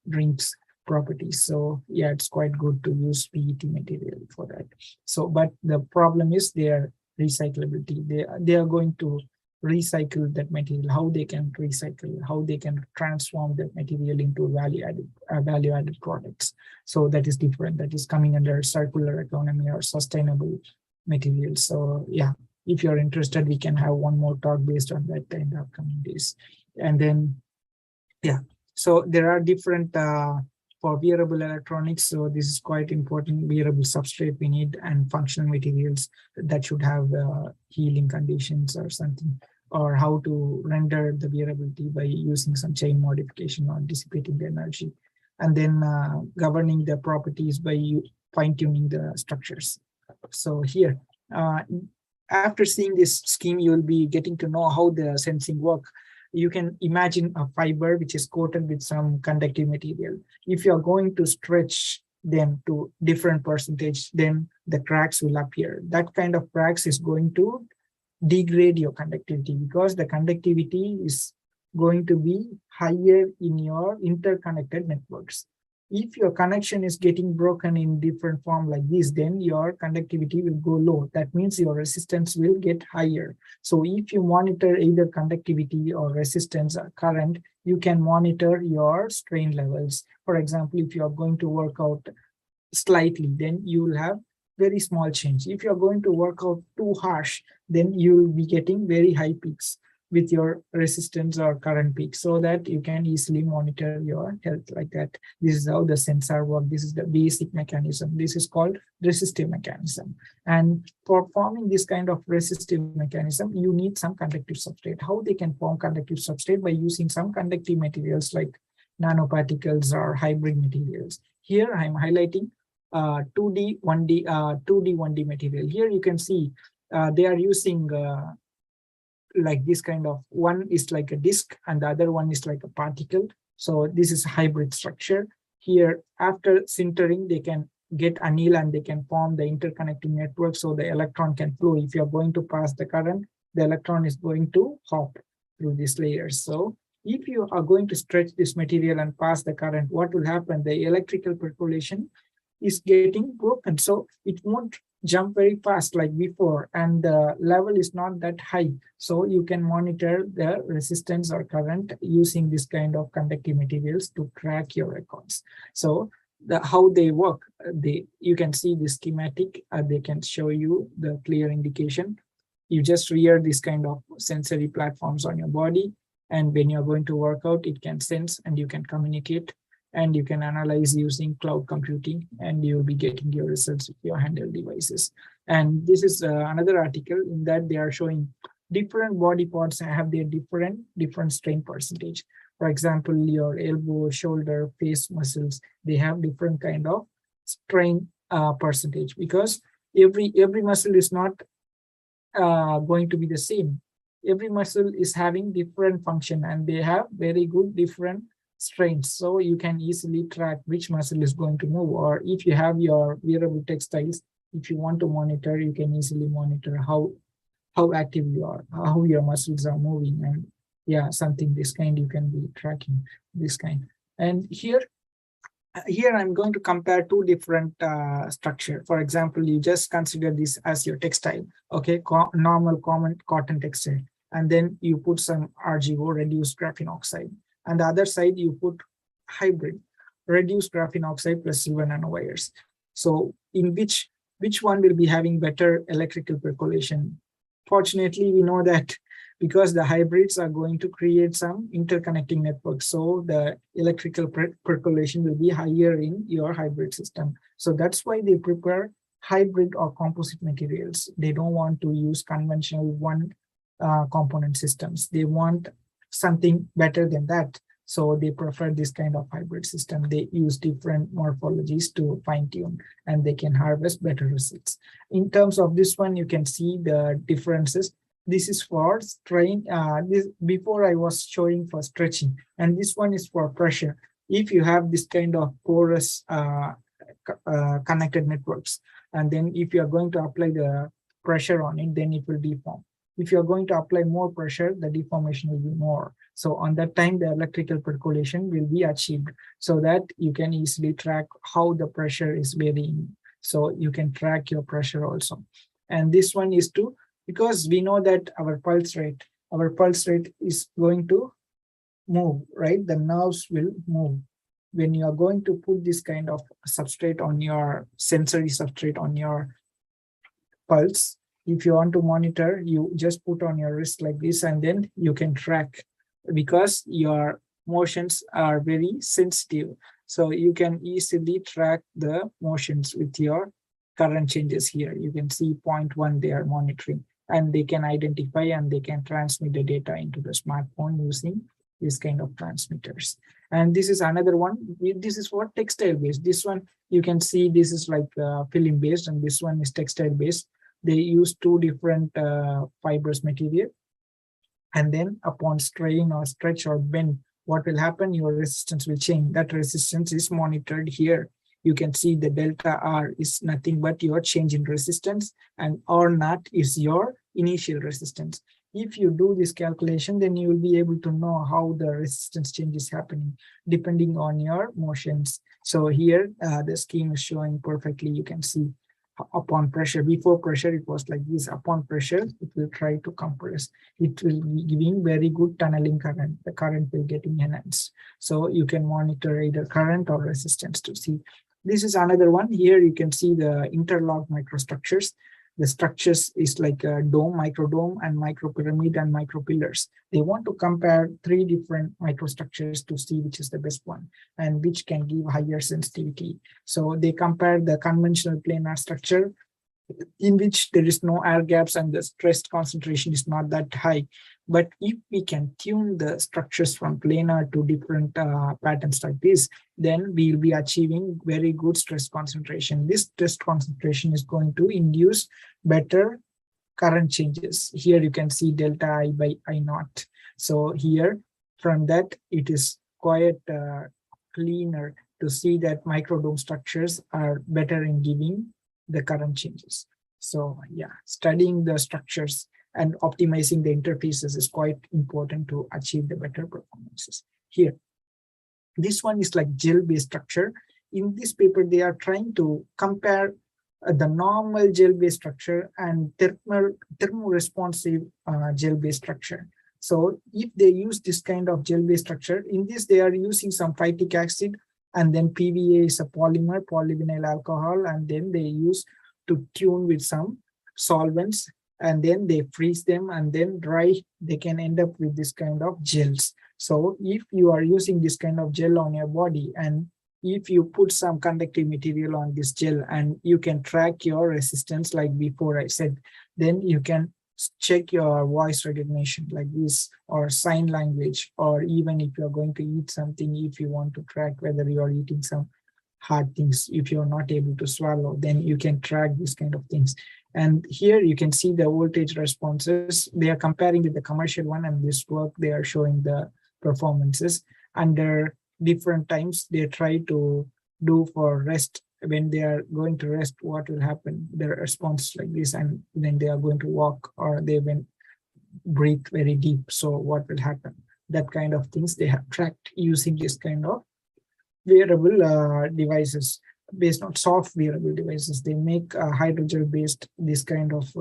drinks properties. So yeah, it's quite good to use PET material for that. So, but the problem is their recyclability. They are going to recycle that material, how they can recycle, how they can transform that material into value added products. So that is different. That is coming under circular economy or sustainable materials. So yeah, if you're interested, we can have one more talk based on that in the upcoming days. And then yeah, so there are different for wearable electronics. So this is quite important. Wearable substrate we need and functional materials that should have healing conditions or something, or how to render the wearability by using some chain modification or dissipating the energy, and then governing the properties by fine tuning the structures. So here, after seeing this scheme, you will be getting to know how the sensing work. You can imagine a fiber which is coated with some conductive material. If you are going to stretch them to different percentage, then the cracks will appear. That kind of cracks is going to degrade your conductivity, because the conductivity is going to be higher in your interconnected networks. If your connection is getting broken in different form like this, then your conductivity will go low. That means your resistance will get higher. So if you monitor either conductivity or resistance or current, you can monitor your strain levels. For example, if you are going to work out slightly, then you will have very small change. If you're going to work out too harsh, then you will be getting very high peaks with your resistance or current peak, so that you can easily monitor your health like that. This is how the sensor works. This is the basic mechanism. This is called resistive mechanism. And for forming this kind of resistive mechanism, you need some conductive substrate. How they can form conductive substrate? By using some conductive materials like nanoparticles or hybrid materials. Here I'm highlighting 2D, 1D material. Here you can see they are using like this kind of, one is like a disk and the other one is like a particle. So this is a hybrid structure. Here, after sintering, they can get anneal and they can form the interconnecting network, so the electron can flow. If you're going to pass the current, the electron is going to hop through these layers. So if you are going to stretch this material and pass the current, what will happen? The electrical percolation is getting broken. So it won't jump very fast like before, and the level is not that high. So you can monitor the resistance or current using this kind of conductive materials to track your records. So how they work, you can see the schematic. They can show you the clear indication. You just rear this kind of sensory platforms on your body, and when you're going to work out, it can sense and you can communicate, and you can analyze using cloud computing, and you'll be getting your results with your handheld devices. And this is another article in that they are showing different body parts have their different strain percentage. For example, your elbow, shoulder, face muscles, they have different kind of strain percentage, because every muscle is not going to be the same. Every muscle is having different function, and they have very good different strains. So you can easily track which muscle is going to move. Or if you have your wearable textiles, if you want to monitor, you can easily monitor how active you are, how your muscles are moving, and yeah, something this kind you can be tracking this kind. And here I'm going to compare two different structure. For example, you just consider this as your textile, okay, normal common cotton textile, and then you put some RGO, reduced graphene oxide. And the other side, you put hybrid, reduced graphene oxide plus silver nanowires. So in which one will be having better electrical percolation? Fortunately, we know that because the hybrids are going to create some interconnecting networks, so the electrical percolation will be higher in your hybrid system. So that's why they prepare hybrid or composite materials. They don't want to use conventional one component systems. They want something better than that. So they prefer this kind of hybrid system. They use different morphologies to fine tune, and they can harvest better results. In terms of this one, you can see the differences. This is for strain. This before I was showing for stretching, and this one is for pressure. If you have this kind of porous connected networks, and then if you are going to apply the pressure on it, then it will deform. If you're going to apply more pressure, the deformation will be more. So on that time, the electrical percolation will be achieved, so that you can easily track how the pressure is varying. So you can track your pressure also. And this one is to, because we know that our pulse rate is going to move, right? The nerves will move. When you are going to put this kind of substrate on your sensory substrate on your pulse, if you want to monitor, you just put on your wrist like this, and then you can track, because your motions are very sensitive. So you can easily track the motions with your current changes. Here you can see 0.1 they are monitoring, and they can identify and they can transmit the data into the smartphone using this kind of transmitters. And this is another one. This is what textile based. This one you can see, this is like film based, and this one is textile based. They use two different fibers material, and then upon strain or stretch or bend, what will happen? Your resistance will change. That resistance is monitored here. You can see the delta R is nothing but your change in resistance, and R naught is your initial resistance. If you do this calculation, then you will be able to know how the resistance change is happening depending on your motions. So here the scheme is showing perfectly. You can see upon pressure, before pressure it was like this. Upon pressure it will try to compress. It will be giving very good tunneling current. The current will get enhanced. So you can monitor either current or resistance to see. This is another one. Here you can see the interlocked microstructures. The structures is like a dome, microdome, and micropyramid and micropillars. They want to compare three different microstructures to see which is the best one and which can give higher sensitivity. So they compare the conventional planar structure, in which there is no air gaps and the stress concentration is not that high. But if we can tune the structures from planar to different patterns like this, then we'll be achieving very good stress concentration. This stress concentration is going to induce better current changes. Here you can see delta I by I naught. So here from that, it is quite cleaner to see that microdome structures are better in giving the current changes. So yeah, studying the structures and optimizing the interfaces is quite important to achieve the better performances. Here, this one is like gel-based structure. In this paper, they are trying to compare the normal gel-based structure and thermoresponsive gel-based structure. So if they use this kind of gel-based structure, in this they are using some phytic acid, and then PVA is a polymer, polyvinyl alcohol, and then they use to tune with some solvents, and then they freeze them and then dry. They can end up with this kind of gels. So if you are using this kind of gel on your body, and if you put some conductive material on this gel, and you can track your resistance like before I said, then you can check your voice recognition like this, or sign language, or even if you're going to eat something, if you want to track whether you're eating some hard things, if you're not able to swallow, then you can track these kind of things. And here you can see the voltage responses. They are comparing with the commercial one, and this work they are showing the performances under different times. They try to do for rest. When they are going to rest, what will happen? Their response like this, and then they are going to walk, or they will breathe very deep. So what will happen? That kind of things they have tracked using this kind of wearable devices, based on soft wearable devices. They make hydrogel based this kind of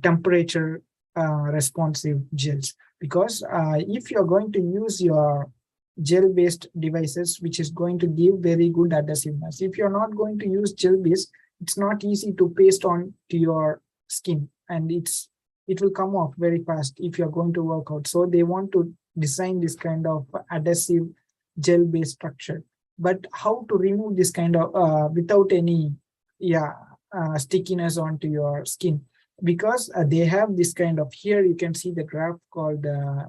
temperature responsive gels, because if you're going to use your gel based devices, which is going to give very good adhesiveness, if you're not going to use gel based, it's not easy to paste on to your skin, and it will come off very fast if you're going to work out. So they want to design this kind of adhesive gel based structure. But how to remove this kind of without any stickiness onto your skin? Because they have this kind of, here you can see the graph called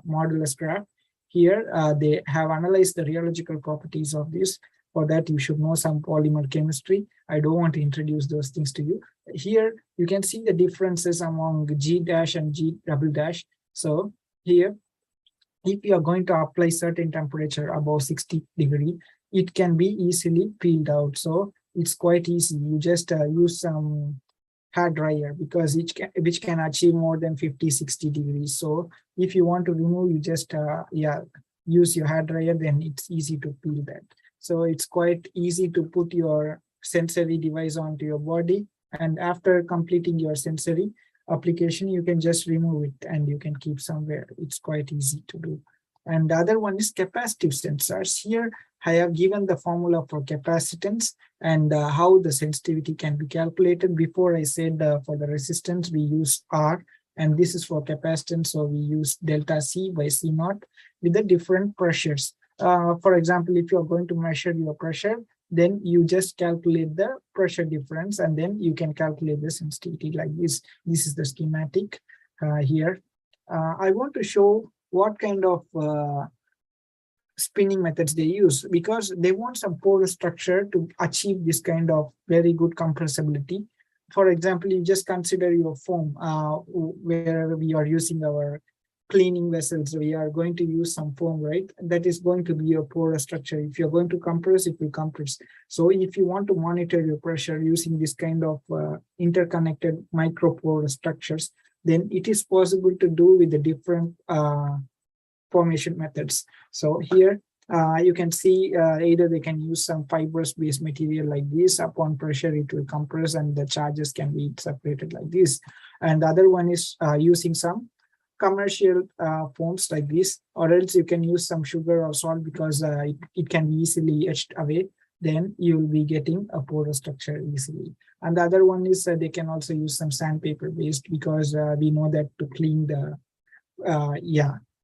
modulus graph. Here they have analyzed the rheological properties of this. For that, you should know some polymer chemistry. I don't want to introduce those things to you. Here you can see the differences among G dash and G double dash. So here, if you are going to apply certain temperature above 60 degree, it can be easily peeled out. So it's quite easy. You just use some hair dryer, because which can achieve more than 50-60 degrees. So if you want to remove, you just use your hair dryer, then it's easy to peel that. So it's quite easy to put your sensory device onto your body, and after completing your sensory application, you can just remove it and you can keep somewhere. It's quite easy to do. And the other one is capacitive sensors. Here I have given the formula for capacitance and how the sensitivity can be calculated. Before I said for the resistance we use R, and this is for capacitance, so we use delta C by C naught with the different pressures. For example, if you're going to measure your pressure, then you just calculate the pressure difference and then you can calculate the sensitivity like this. This is the schematic here. I want to show what kind of spinning methods they use, because they want some porous structure to achieve this kind of very good compressibility. For example, you just consider your foam, where we are using our cleaning vessels, we are going to use some foam, right? That is going to be a porous structure. If you're going to compress, it will compress. So if you want to monitor your pressure using this kind of interconnected microporous structures, then it is possible to do with the different formation methods. So here you can see either they can use some fibrous based material like this. Upon pressure, it will compress and the charges can be separated like this. And the other one is using some commercial foams like this, or else you can use some sugar or salt, because it can be easily etched away. Then you will be getting a porous structure easily. And the other one is they can also use some sandpaper based, because we know that to clean the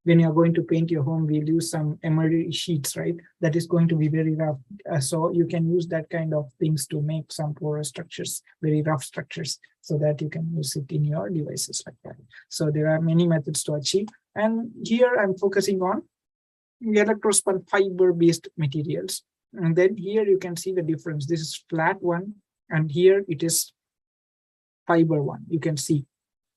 when you're going to paint your home, we'll use some emery sheets, right? That is going to be very rough. So you can use that kind of things to make some porous structures, very rough structures, so that you can use it in your devices like that. So there are many methods to achieve. And here I'm focusing on electrospun fiber-based materials. And then here you can see the difference. This is flat one, and here it is fiber one. You can see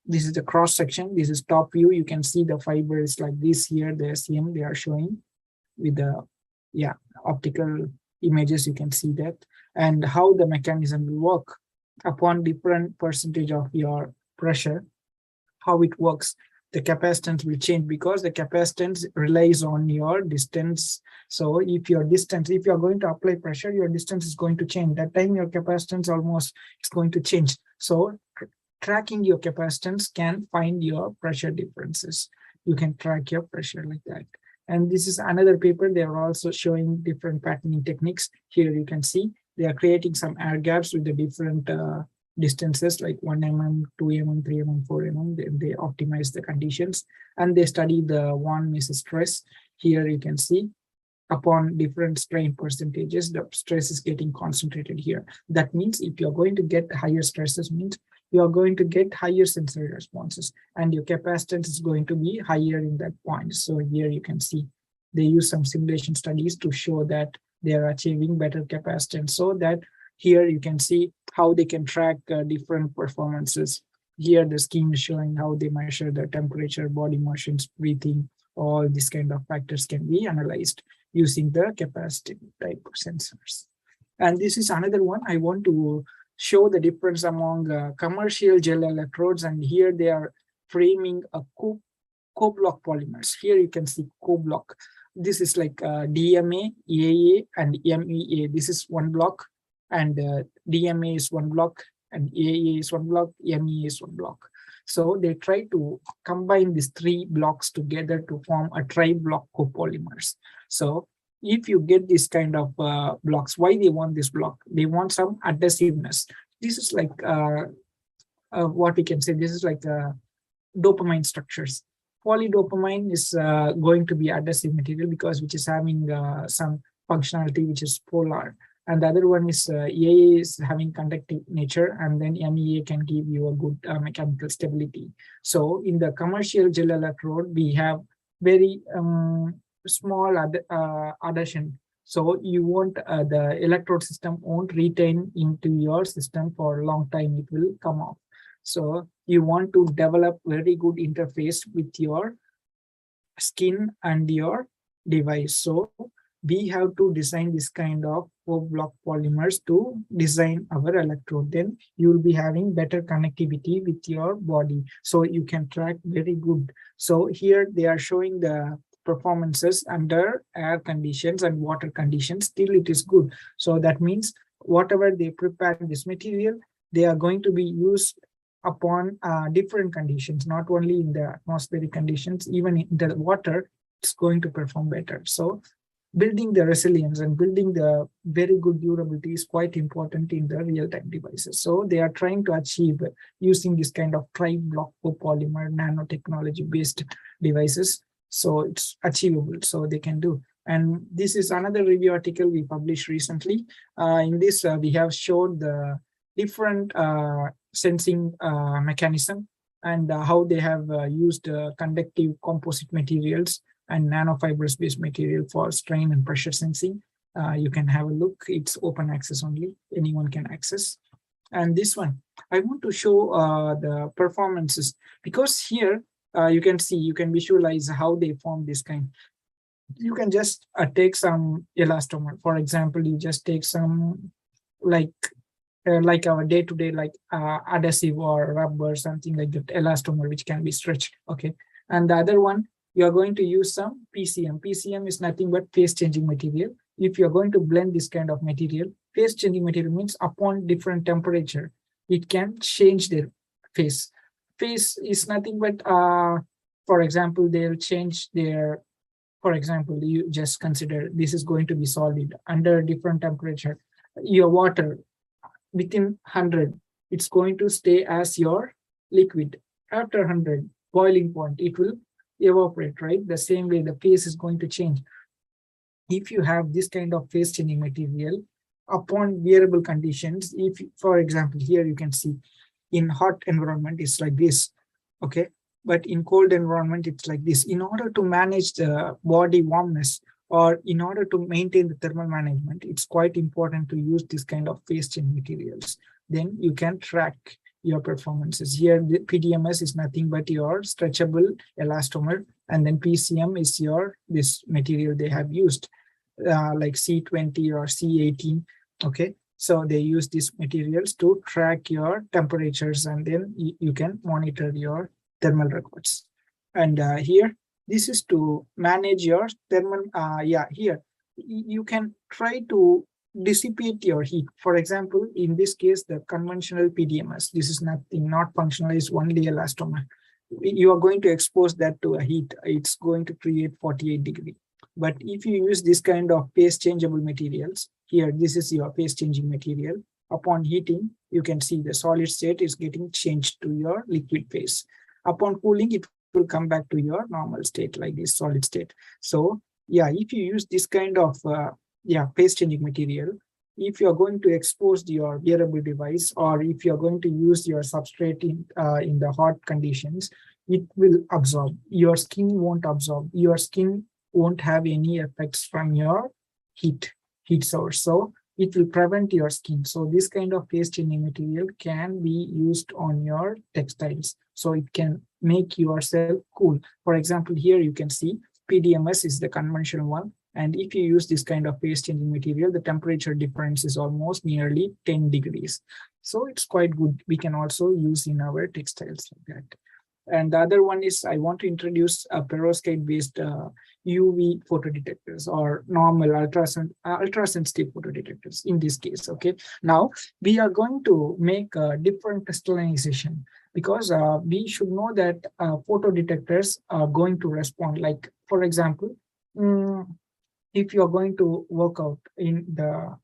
this is the cross section. This is top view. You can see the fiber is like this here. The SEM they are showing with the optical images. You can see that, and how the mechanism will work upon different percentage of your pressure. How it works, the capacitance will change, because the capacitance relies on your distance. So if you are going to apply pressure, your distance is going to change. That time your capacitance almost is going to change. So tracking your capacitance can find your pressure differences. You can track your pressure like that. And this is another paper. They are also showing different patterning techniques. Here you can see they are creating some air gaps with the different distances like 1 mm, 2 mm, 3 mm, 4 mm. They optimize the conditions, and they study the von Mises stress. Here you can see upon different strain percentages, the stress is getting concentrated here. That means if you're going to get higher stresses, means you are going to get higher sensory responses, and your capacitance is going to be higher in that point. So here you can see they use some simulation studies to show that they are achieving better capacitance. So that here you can see how they can track different performances. Here the scheme is showing how they measure the temperature, body motions, breathing. All these kind of factors can be analyzed using the capacitive type of sensors. And this is another one. I want to show the difference among commercial gel electrodes, and here they are framing a co-block polymers. Here you can see co-block. This is like DMA, EAA, and MEA. This is one block, and DMA is one block, and EAA is one block, MEA is one block. So they try to combine these three blocks together to form a tri-block copolymers. So if you get this kind of blocks, why they want this block? They want some adhesiveness. This is like what we can say. This is like dopamine structures. Polydopamine is going to be adhesive material, because which is having some functionality which is polar. And the other one is EAA is having conductive nature, and then MEA can give you a good mechanical stability. So in the commercial gel electrode, we have very small adhesion. So you won't, the electrode system won't retain into your system for a long time. It will come off. So you want to develop very good interface with your skin and your device. So we have to design this kind of 4-block polymers to design our electrode. Then you will be having better connectivity with your body, so you can track very good. So here they are showing the performances under air conditions and water conditions. Still it is good. So that means whatever they prepare this material, they are going to be used upon different conditions, not only in the atmospheric conditions, even in the water, it's going to perform better. So building the resilience and building the very good durability is quite important in the real-time devices. So they are trying to achieve using this kind of tri-block copolymer nanotechnology based devices. So it's achievable, so they can do. And this is another review article we published recently. In this, we have showed the different sensing mechanism and how they have used conductive composite materials and nanofibrous based material for strain and pressure sensing. You can have a look. It's open access only. Anyone can access. And this one, I want to show the performances, because here you can see, you can visualize how they form this kind. You can just take some elastomer. For example, you just take some like our day-to-day adhesive or rubber, something like that, elastomer, which can be stretched. Okay. And the other one, you are going to use some PCM. PCM is nothing but phase changing material. If you're going to blend this kind of material, phase changing material means upon different temperature, it can change their phase. Phase is nothing but, for example, they'll change their, for example, you just consider this is going to be solid under different temperature. Your water within 100, it's going to stay as your liquid. After 100 boiling point, it will evaporate, right? The same way the phase is going to change. If you have this kind of phase changing material upon variable conditions, if, for example, here you can see in hot environment, it's like this, okay? But in cold environment, it's like this. In order to manage the body warmness or in order to maintain the thermal management, it's quite important to use this kind of phase change materials. Then you can track your performances. Here, the PDMS is nothing but your stretchable elastomer, and then PCM is your this material they have used, like C20 or C18. Okay, so they use these materials to track your temperatures, and then you can monitor your thermal records. And here, this is to manage your thermal. Here you can try to dissipate your heat. For example, in this case, the conventional PDMS, this is nothing, not functional, is only elastomer. You are going to expose that to a heat. It's going to create 48 degrees. But if you use this kind of phase changeable materials, here, this is your phase changing material. Upon heating, you can see the solid state is getting changed to your liquid phase. Upon cooling, it will come back to your normal state, like this solid state. So yeah, if you use this kind of phase changing material, if you're going to expose your wearable device, or if you're going to use your substrate in the hot conditions, it will absorb. Your skin won't absorb. Your skin won't have any effects from your heat source. So it will prevent your skin. So this kind of phase changing material can be used on your textiles. So it can make yourself cool. For example, here you can see PDMS is the conventional one. And if you use this kind of phase changing material, the temperature difference is almost nearly 10 degrees. So it's quite good. We can also use in our textiles like that. And the other one is I want to introduce a perovskite based UV photodetectors, or normal ultra-sensitive photodetectors in this case. Okay. Now we are going to make a different crystallization, because we should know that photodetectors are going to respond. Like, for example, if you're going to work out in the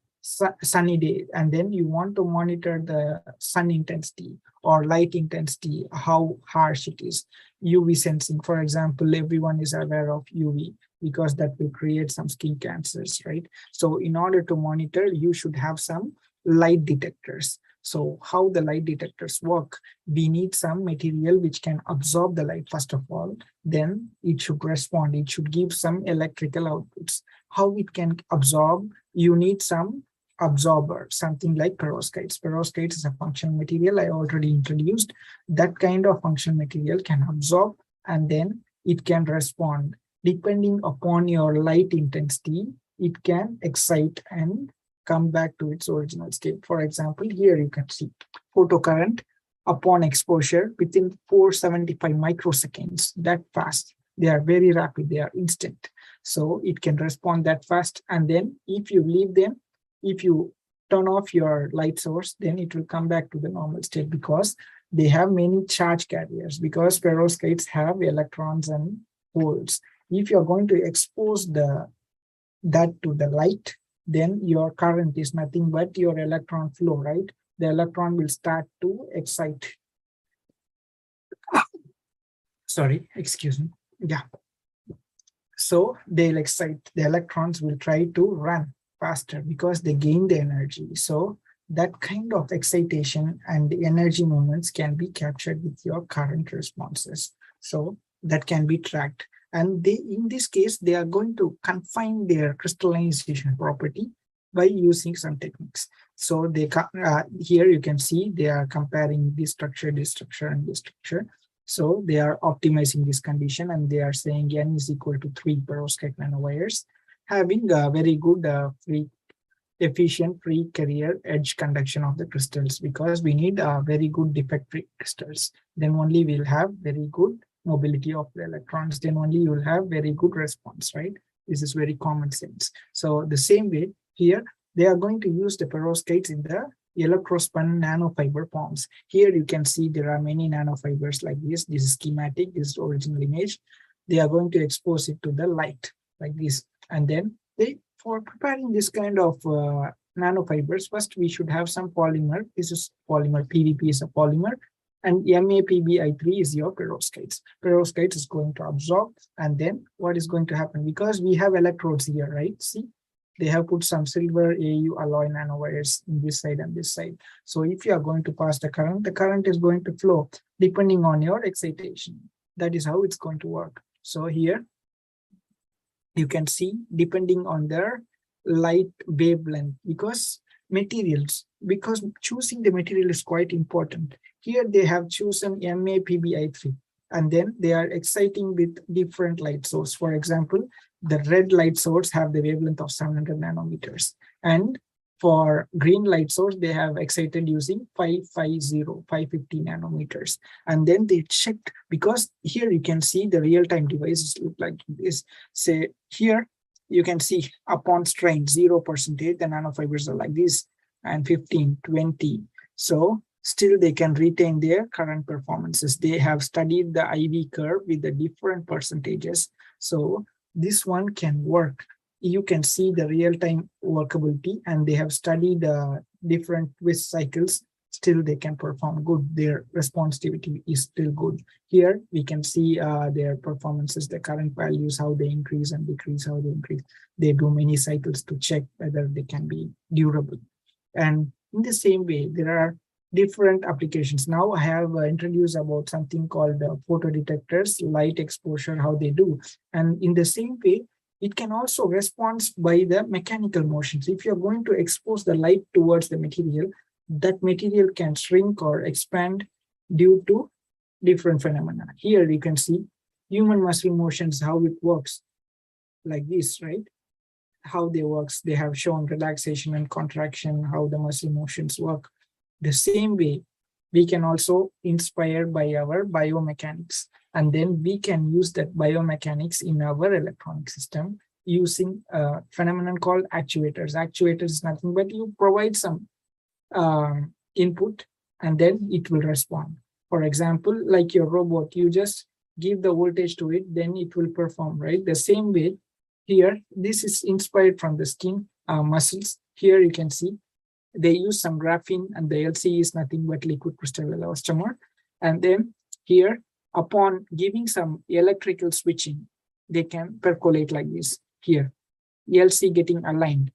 sunny day, and then you want to monitor the sun intensity or light intensity, how harsh it is, UV sensing, for example, everyone is aware of UV because that will create some skin cancers, right? So in order to monitor, you should have some light detectors. So how the light detectors work, we need some material which can absorb the light first of all, then it should respond, it should give some electrical outputs. How it can absorb, you need some absorber, something like perovskites. Perovskites is a functional material I already introduced. That kind of functional material can absorb, and then it can respond. Depending upon your light intensity, it can excite and come back to its original state. For example, here you can see photocurrent upon exposure within 475 microseconds, that fast. They are very rapid, they are instant. So it can respond that fast. And then if you leave them, if you turn off your light source, then it will come back to the normal state because they have many charge carriers, because perovskites have electrons and holes. If you're going to expose that to the light, then your current is nothing but your electron flow, right? The electron will start to excite. Sorry, excuse me. Yeah. So they'll excite, the electrons will try to run faster because they gain the energy. So that kind of excitation and the energy movements can be captured with your current responses. So that can be tracked. And they, in this case, they are going to confine their crystallization property by using some techniques. So they here you can see they are comparing this structure, and this structure. So they are optimizing this condition, and they are saying n is equal to 3 perovskite nanowires, having a very good efficient free carrier edge conduction of the crystals, because we need very good defect-free crystals. Then only we'll have very good mobility of the electrons. Then only you will have very good response, right? This is very common sense. So the same way here, they are going to use the perovskites in the electrospun nanofiber forms. Here you can see there are many nanofibers like this. This is schematic, this is original image. They are going to expose it to the light like this. And then for preparing this kind of nanofibers, first we should have some polymer. This is polymer, PVP is a polymer. And MAPBI3 is your perovskites. Perovskites is going to absorb. And then what is going to happen? Because we have electrodes here, right? See, they have put some silver AU alloy nanowires in this side and this side. So if you are going to pass the current is going to flow depending on your excitation. That is how it's going to work. So here you can see depending on their light wavelength, because choosing the material is quite important. Here they have chosen MAPBI3, and then they are exciting with different light source. For example, the red light source have the wavelength of 700 nanometers. And for green light source, they have excited using 550 nanometers. And then they checked, because here you can see the real-time devices look like this. Say here, you can see upon strain 0%, the nanofibers are like this, and 15, 20. So still they can retain their current performances. They have studied the IV curve with the different percentages. So this one can work. You can see the real-time workability, and they have studied different twist cycles. Still they can perform good. Their responsivity is still good. Here we can see their performances, the current values, how they increase and decrease, how they increase. They do many cycles to check whether they can be durable. And in the same way, there are different applications. Now I have introduced about something called photodetectors, light exposure, how they do. And in the same way, it can also respond by the mechanical motions. If you're going to expose the light towards the material, that material can shrink or expand due to different phenomena. Here you can see human muscle motions, how it works like this, right? How they works. They have shown relaxation and contraction, how the muscle motions work. The same way, we can also inspire by our biomechanics, and then we can use that biomechanics in our electronic system using a phenomenon called actuators. Actuators is nothing but you provide some input, and then it will respond. For example, like your robot, you just give the voltage to it, then it will perform, right? The same way here, this is inspired from the skin muscles. Here you can see they use some graphene, and the LC is nothing but liquid crystal elastomer. And then here, upon giving some electrical switching, they can percolate like this. Here, LC getting aligned,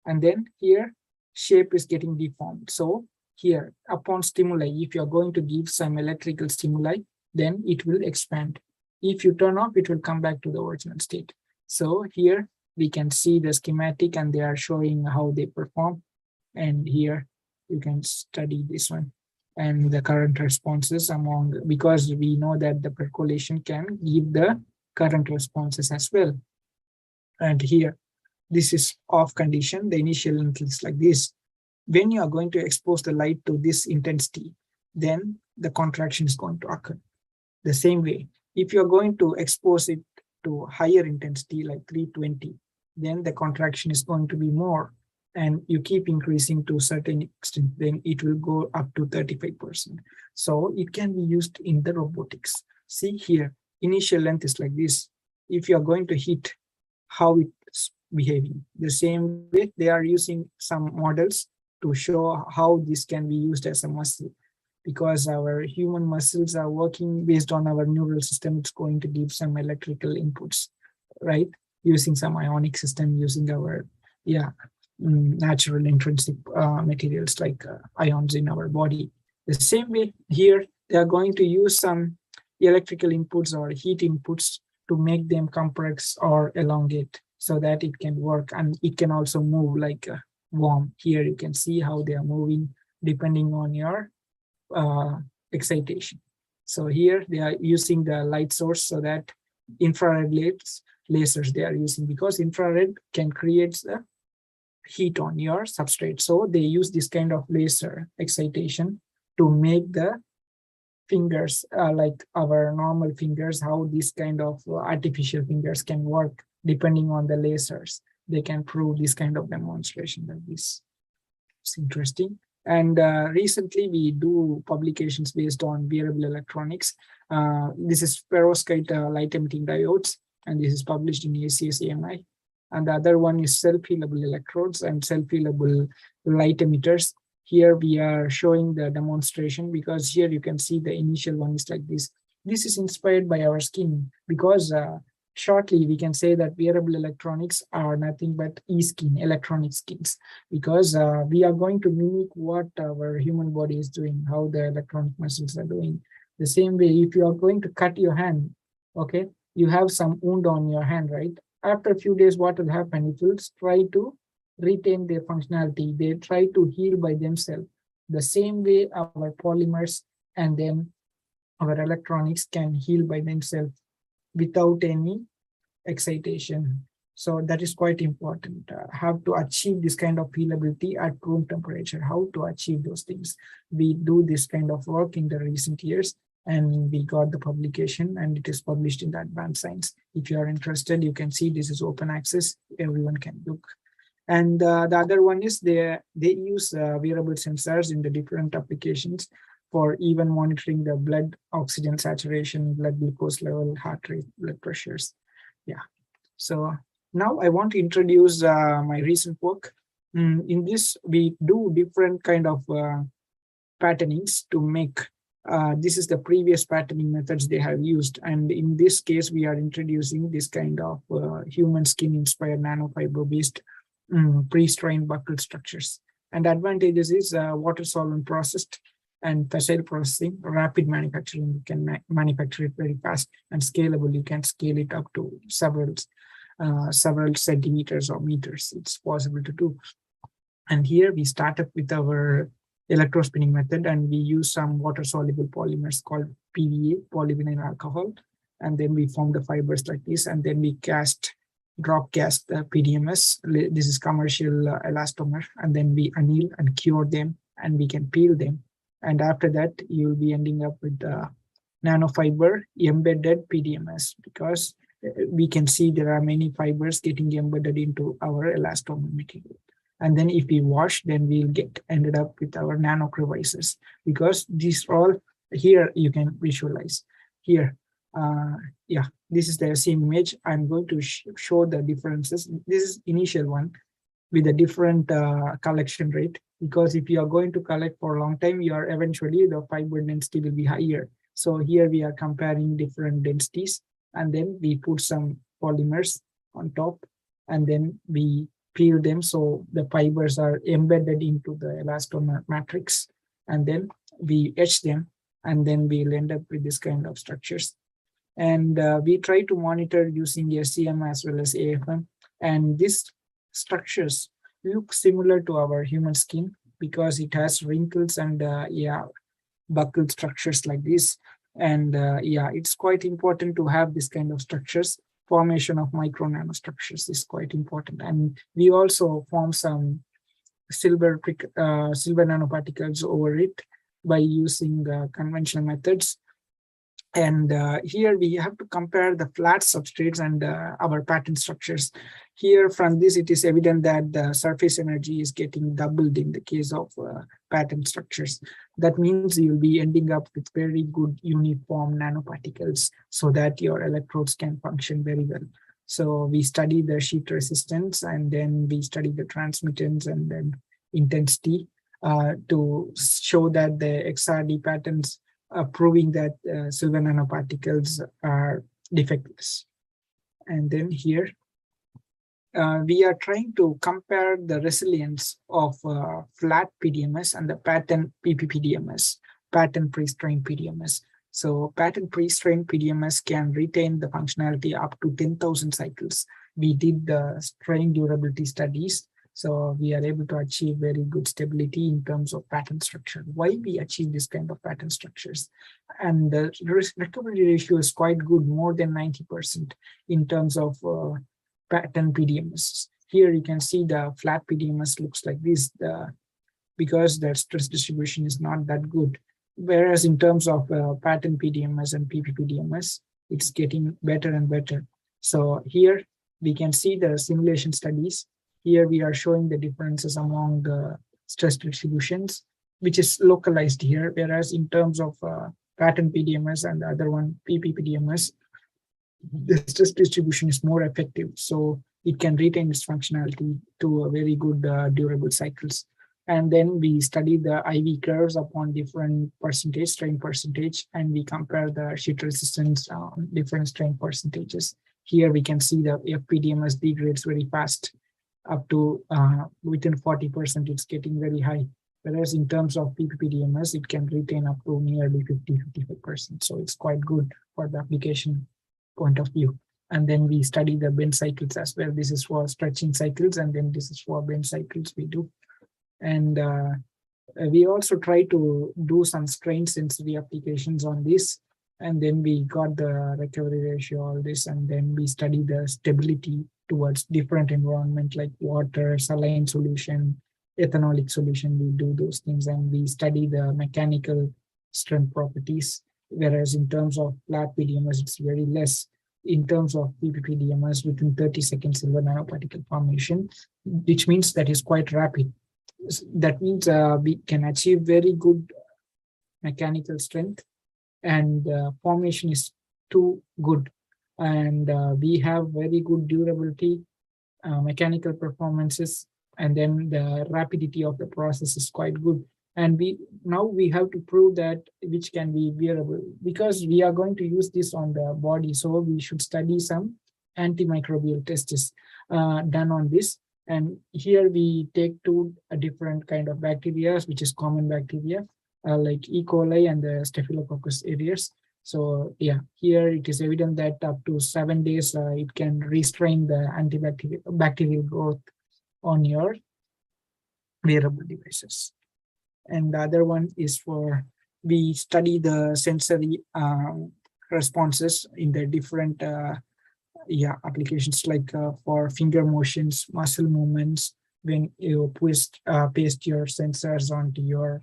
and then here, shape is getting deformed. So here, upon stimuli, if you're going to give some electrical stimuli, then it will expand. If you turn off, it will come back to the original state. So here we can see the schematic, and they are showing how they perform. And here you can study this one and the current responses because we know that the percolation can give the current responses as well. And here this is off condition. The initial length is like this. When you are going to expose the light to this intensity, then the contraction is going to occur. The same way, if you're going to expose it to higher intensity like 320, then the contraction is going to be more, and you keep increasing to a certain extent, then it will go up to 35%. So it can be used in the robotics. See here, initial length is like this. If you are going to hit, how it's behaving. The same way, they are using some models to show how this can be used as a muscle, because our human muscles are working based on our neural system. It's going to give some electrical inputs, right? Using some ionic system, using our natural intrinsic materials like ions in our body. The same way here, they are going to use some electrical inputs or heat inputs to make them compress or elongate so that it can work, and it can also move like a worm. Here you can see how they are moving depending on your excitation. So here they are using the light source, so that infrared lasers they are using, because infrared can create the heat on your substrate. So they use this kind of laser excitation to make the fingers like our normal fingers, how this kind of artificial fingers can work depending on the lasers. They can prove this kind of demonstration like this. It's interesting. And recently we do publications based on wearable electronics. This is perovskite light emitting diodes, and this is published in ACS-AMI. And the other one is self-healable electrodes and self-healable light emitters. Here we are showing the demonstration, because here you can see the initial one is like this. This is inspired by our skin, because shortly we can say that wearable electronics are nothing but e-skin, electronic skins, because we are going to mimic what our human body is doing, how the electronic muscles are doing. The same way, if you are going to cut your hand, okay, you have some wound on your hand, right? After a few days, what will happen? It will try to retain their functionality. They try to heal by themselves. The same way our polymers and then our electronics can heal by themselves without any excitation. So that is quite important. How to achieve this kind of healability at room temperature, how to achieve those things. We do this kind of work in the recent years, and we got the publication, and it is published in the Advanced Science. If you are interested, you can see this is open access. Everyone can look. And the other one is they use wearable sensors in the different applications for even monitoring the blood oxygen saturation, blood glucose level, heart rate, blood pressures. Yeah. So now I want to introduce my recent work. In this, we do different kind of patternings to make. This is the previous patterning methods they have used. And in this case, we are introducing this kind of human skin inspired nanofiber-based pre-strained buccal structures. And advantages is water solvent processed and facile processing, rapid manufacturing. You can manufacture it very fast, and scalable. You can scale it up to several centimeters or meters. It's possible to do. And here we start up with our electrospinning method, and we use some water soluble polymers called PVA, polyvinyl alcohol. And then we form the fibers like this, and then we drop cast the PDMS. This is commercial elastomer, and then we anneal and cure them, and we can peel them. And after that, you'll be ending up with the nanofiber embedded PDMS, because we can see there are many fibers getting embedded into our elastomer material. And then if we wash, then we'll ended up with our nano crevices, because these all here you can visualize here. This is the same image. I'm going to show the differences. This is initial one with a different collection rate, because if you are going to collect for a long time, eventually the fiber density will be higher. So here we are comparing different densities, and then we put some polymers on top, and then we peel them so the fibers are embedded into the elastomer matrix, and then we etch them, and then we'll end up with this kind of structures. And we try to monitor using SEM as well as AFM, and these structures look similar to our human skin, because it has wrinkles and buccal structures like this. And it's quite important to have this kind of structures, formation of micro nanostructures is quite important. And we also form some silver nanoparticles over it by using conventional methods. And here we have to compare the flat substrates and our pattern structures. Here from this, it is evident that the surface energy is getting doubled in the case of pattern structures. That means you'll be ending up with very good uniform nanoparticles so that your electrodes can function very well. So we study the sheet resistance, and then we study the transmittance and then intensity to show that the XRD patterns proving that silver nanoparticles are defectless. And then here, we are trying to compare the resilience of flat PDMS and the pattern PPPDMS, pattern pre-strained PDMS. So pattern pre-strained PDMS can retain the functionality up to 10,000 cycles. We did the strain durability studies, so we are able to achieve very good stability in terms of pattern structure. Why we achieve this kind of pattern structures? And the recovery ratio is quite good, more than 90% in terms of pattern PDMS. Here you can see the flat PDMS looks like this, because the stress distribution is not that good. Whereas in terms of pattern PDMS and PPPDMS, it's getting better and better. So here we can see the simulation studies. Here we are showing the differences among the stress distributions, which is localized here. Whereas in terms of pattern PDMS and the other one, PPPDMS, the stress distribution is more effective. So it can retain its functionality to a very good durable cycles. And then we study the IV curves upon different percentage, strain percentage, and we compare the sheet resistance on different strain percentages. Here we can see the FPDMS degrades very fast, up to within 40%, it's getting very high. Whereas in terms of PPPDMS, it can retain up to nearly 50-55%. So it's quite good for the application point of view. And then we study the bend cycles as well. This is for stretching cycles, and then this is for bend cycles we do. And we also try to do some strain sensory applications on this. And then we got the recovery ratio, all this, and then we study the stability towards different environment like water, saline solution, ethanolic solution. We do those things, and we study the mechanical strength properties. Whereas in terms of flat PDMS, it's very less. In terms of PPPDMS, within 30 seconds silver nanoparticle formation, which means that is quite rapid. That means we can achieve very good mechanical strength, and formation is too good. And we have very good durability, mechanical performances, and then the rapidity of the process is quite good. And now we have to prove that which can be wearable, because we are going to use this on the body. So we should study some antimicrobial tests done on this. And here we take two different kind of bacteria, which is common bacteria, like E. coli and the Staphylococcus aureus. So yeah, here it is evident that up to 7 days, it can restrain the antibacterial growth on your wearable devices. And the other one is we study the sensory responses in the different applications, like for finger motions, muscle movements. When you paste your sensors onto your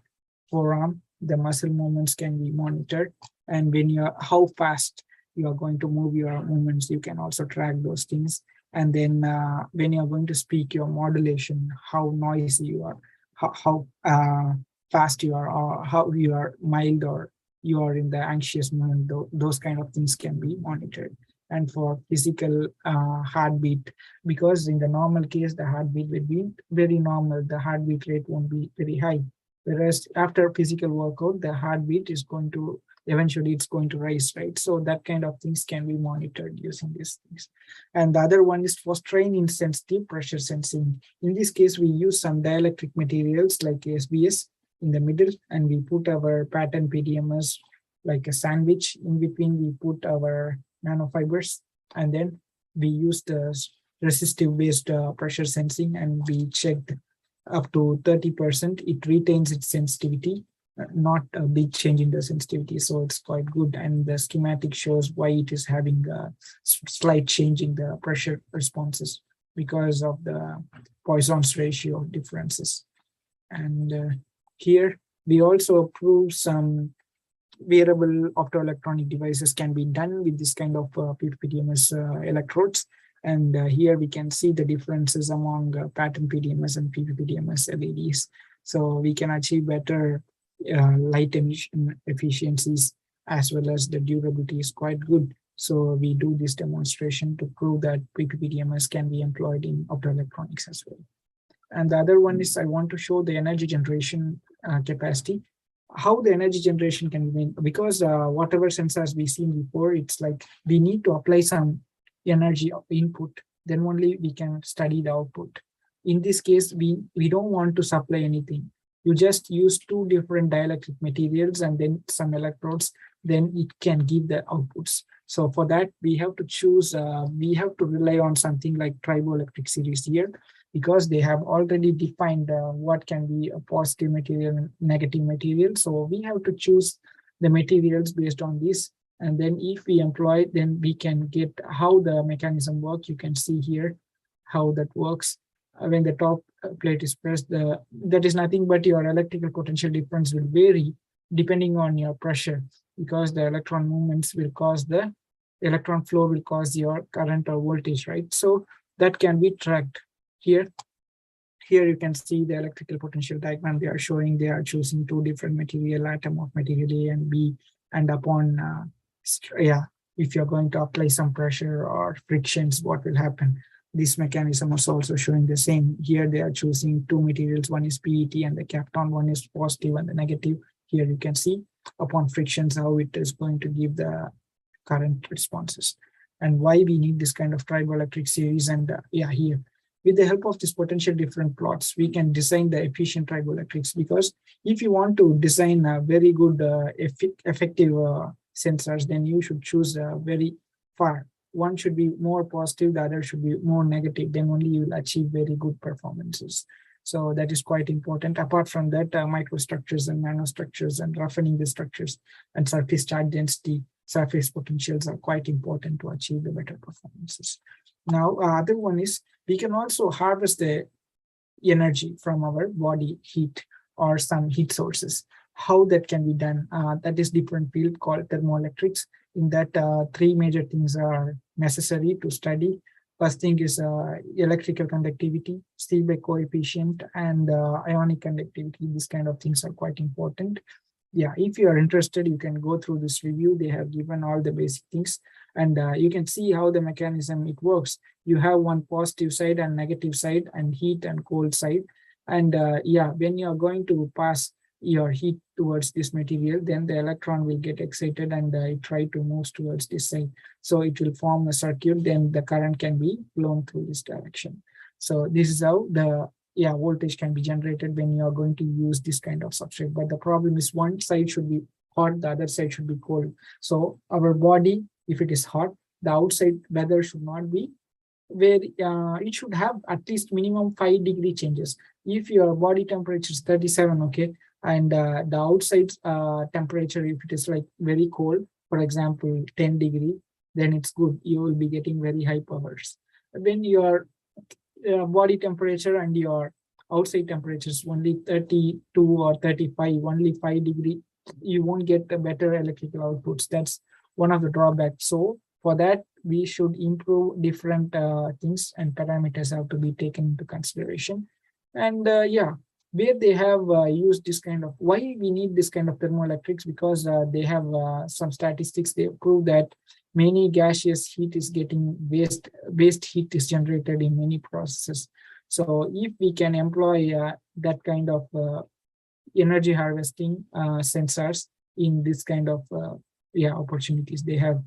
forearm, the muscle movements can be monitored. And how fast you are going to move your movements, you can also track those things. And then when you're going to speak, your modulation, how noisy you are, how fast you are, or how you are mild, or you are in the anxious moment, those kind of things can be monitored. And for physical heartbeat, because in the normal case, the heartbeat will be very normal, the heartbeat rate won't be very high. Whereas after physical workout, the heartbeat is going to, eventually it's going to rise, right? So that kind of things can be monitored using these things. And the other one is for strain insensitive pressure sensing. In this case, we use some dielectric materials like SBS in the middle, and we put our pattern PDMS like a sandwich. In between, we put our nanofibers, and then we use the resistive based pressure sensing, and we checked up to 30%, it retains its sensitivity. not a big change in the sensitivity, so it's quite good. And the schematic shows why it is having a slight change in the pressure responses because of the Poisson's ratio differences. And here we also prove some wearable optoelectronic devices can be done with this kind of PDMS electrodes. And here we can see the differences among pattern PDMS and PDMS LEDs. So we can achieve better light emission efficiencies, as well as the durability is quite good. So we do this demonstration to prove that PDMS can be employed in optoelectronics as well. And the other one is I want to show the energy generation capacity, how the energy generation can be made, because whatever sensors we seen before, it's like we need to apply some energy input, then only we can study the output. In this case, we don't want to supply anything. You just use two different dielectric materials and then some electrodes, then it can give the outputs. So for that, we have to choose, we have to rely on something like triboelectric series here, because they have already defined what can be a positive material and negative material. So we have to choose the materials based on this. And then if we employ, then we can get how the mechanism works. You can see here how that works. When the top plate is pressed, that is nothing but your electrical potential difference will vary depending on your pressure, because the electron movements will cause the electron flow will cause your current or voltage, right? So that can be tracked here. Here you can see the electrical potential diagram. They are showing they are choosing two different material, atom of material A and B, and upon if you're going to apply some pressure or frictions, what will happen? This mechanism is also showing the same. Here they are choosing two materials, one is PET and the kapton, one is positive and the negative. Here you can see upon frictions how it is going to give the current responses, and why we need this kind of triboelectric series. And here with the help of this potential different plots, we can design the efficient triboelectrics, because if you want to design a very good effective sensors, then you should choose very far. One should be more positive, the other should be more negative, then only you will achieve very good performances. So that is quite important. Apart from that, microstructures and nanostructures and roughening the structures and surface charge density, surface potentials are quite important to achieve the better performances. Now, other one is we can also harvest the energy from our body heat or some heat sources. How that can be done? That is different field called thermoelectrics. In that, three major things are necessary to study. First thing is electrical conductivity, Seebeck coefficient, and ionic conductivity. These kind of things are quite important. Yeah, if you are interested, you can go through this review. They have given all the basic things, and you can see how the mechanism it works. You have one positive side and negative side, and heat and cold side. And when you are going to pass your heat towards this material, then the electron will get excited and it try to move towards this side. So it will form a circuit, then the current can be flown through this direction. So this is how the voltage can be generated when you are going to use this kind of substrate. But the problem is one side should be hot, the other side should be cold. So our body, if it is hot, the outside weather should not be where it should have at least minimum 5-degree changes. If your body temperature is 37, okay, and the outside temperature, if it is like very cold, for example 10 degree, then it's good, you will be getting very high powers. When your body temperature and your outside temperature is only 32 or 35, only 5 degree, you won't get the better electrical outputs. That's one of the drawbacks. So for that, we should improve different things, and parameters have to be taken into consideration. And where they have used this kind of, why we need this kind of thermoelectrics, because they have some statistics. They prove that many gaseous heat is getting waste heat is generated in many processes. So if we can employ that kind of energy harvesting sensors in this kind of opportunities they have.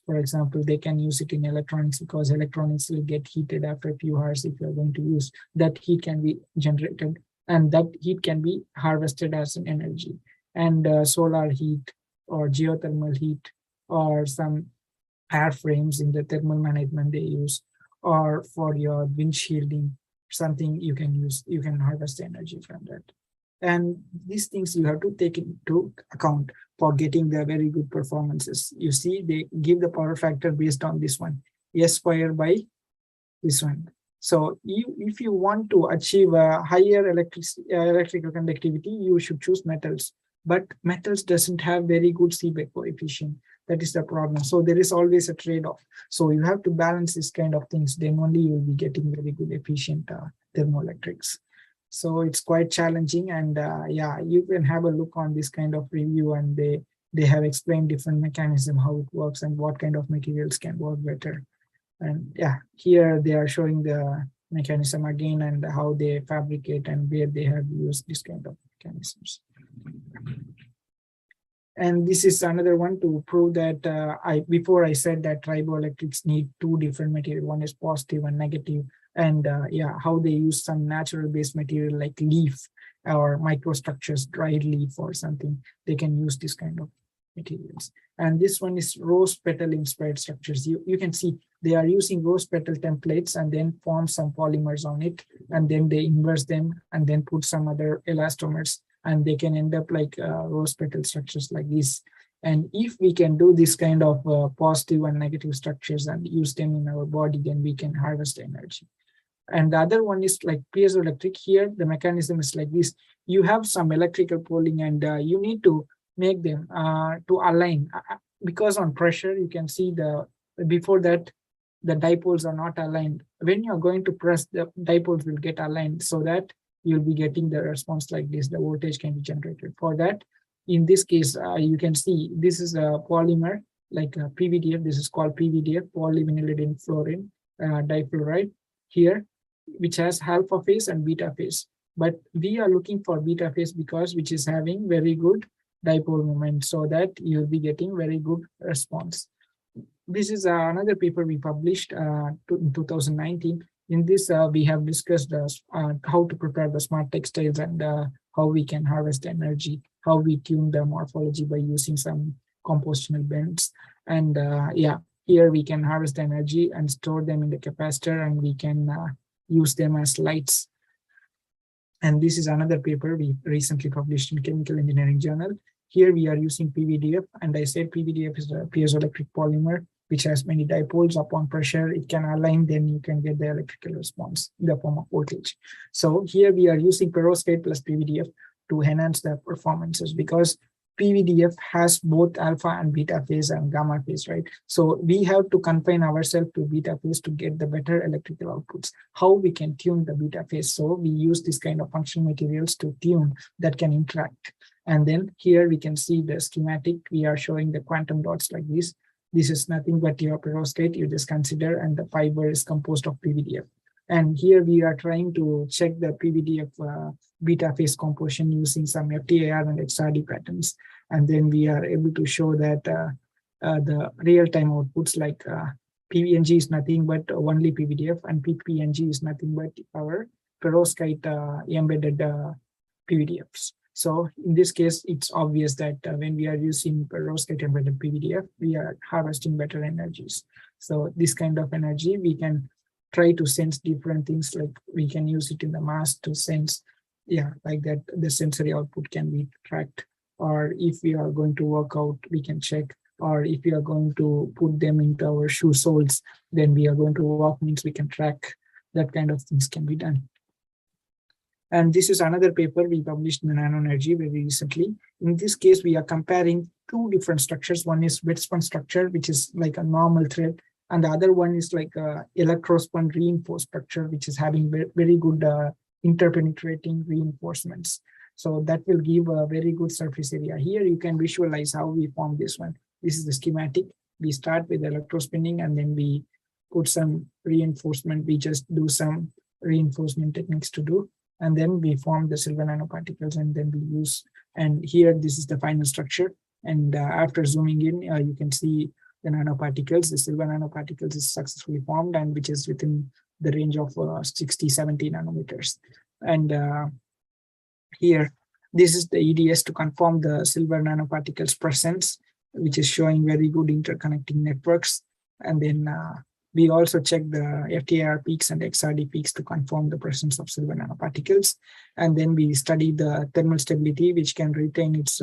For example, they can use it in electronics, because electronics will get heated after a few hours. If you're going to use that, heat can be generated, and that heat can be harvested as an energy. And solar heat or geothermal heat or some airframes in the thermal management they use, or for your windshieldding, something you can use, you can harvest the energy from that. And these things you have to take into account for getting the very good performances. You see, they give the power factor based on this one, S square by this one. So if you want to achieve a higher electrical conductivity, you should choose metals. But metals doesn't have very good Seebeck coefficient. That is the problem. So there is always a trade-off. So you have to balance this kind of things. Then only you will be getting very good efficient thermoelectrics. So it's quite challenging. And yeah, you can have a look on this kind of review, and they have explained different mechanism, how it works and what kind of materials can work better. And yeah, here they are showing the mechanism again and how they fabricate and where they have used this kind of mechanisms. And this is another one to prove that before I said that triboelectrics need two different materials. One is positive and negative. And yeah, how they use some natural based material like leaf or microstructures, dried leaf or something. They can use this kind of materials. And this one is rose petal inspired structures. You can see they are using rose petal templates and then form some polymers on it, and then they inverse them and then put some other elastomers, and they can end up like rose petal structures like this. And if we can do this kind of positive and negative structures and use them in our body, then we can harvest energy. And the other one is like piezoelectric. Here the mechanism is like this. You have some electrical pooling, and you need to make them to align, because on pressure you can see before that the dipoles are not aligned. When you're going to press, the dipoles will get aligned so that you'll be getting the response like this. The voltage can be generated. For that, in this case, you can see this is a polymer like PVDF. This is called PVDF, polyvinylidene fluorine difluoride here, which has alpha phase and beta phase. But we are looking for beta phase because which is having very good dipole moment, so that you'll be getting very good response. This is another paper we published in 2019. In this, we have discussed how to prepare the smart textiles and how we can harvest energy, how we tune the morphology by using some compositional bends. And yeah, here we can harvest energy and store them in the capacitor, and we can use them as lights. And this is another paper we recently published in Chemical Engineering Journal. Here we are using PVDF, and I said PVDF is a piezoelectric polymer which has many dipoles. Upon pressure, it can align, then you can get the electrical response in the form of voltage. So here we are using perovskite plus PVDF to enhance the performances, because PVDF has both alpha and beta phase and gamma phase, right? So we have to confine ourselves to beta phase to get the better electrical outputs. How we can tune the beta phase? So we use this kind of functional materials to tune that can interact. And then here we can see the schematic. We are showing the quantum dots like this. This is nothing but your perovskite, you just consider, and the fiber is composed of PVDF. And here we are trying to check the PVDF beta phase composition using some FTIR and XRD patterns. And then we are able to show that the real-time outputs like PVNG is nothing but only PVDF, and PPNG is nothing but our perovskite embedded PVDFs. So in this case, it's obvious that when we are using perovskite embedded PVDF, we are harvesting better energies. So this kind of energy, we can try to sense different things, like we can use it in the mask to sense, yeah, like that the sensory output can be tracked. Or if we are going to work out, we can check. Or if we are going to put them into our shoe soles, then we are going to walk, means we can track. That kind of things can be done. And this is another paper we published in Nanotechnology very recently. In this case, we are comparing two different structures. One is wet spun structure, which is like a normal thread. And the other one is like a electrospun reinforced structure, which is having very good interpenetrating reinforcements. So that will give a very good surface area. Here you can visualize how we form this one. This is the schematic. We start with electrospinning, and then we put some reinforcement. We just do some reinforcement techniques to do. And then we form the silver nanoparticles, and then we use, and here this is the final structure. And after zooming in, you can see the nanoparticles. The silver nanoparticles is successfully formed, and which is within the range of 60-70 nanometers. And here, this is the EDS to confirm the silver nanoparticles presence, which is showing very good interconnecting networks. And then We also check the FTIR peaks and XRD peaks to confirm the presence of silver nanoparticles. And then we study the thermal stability, which can retain its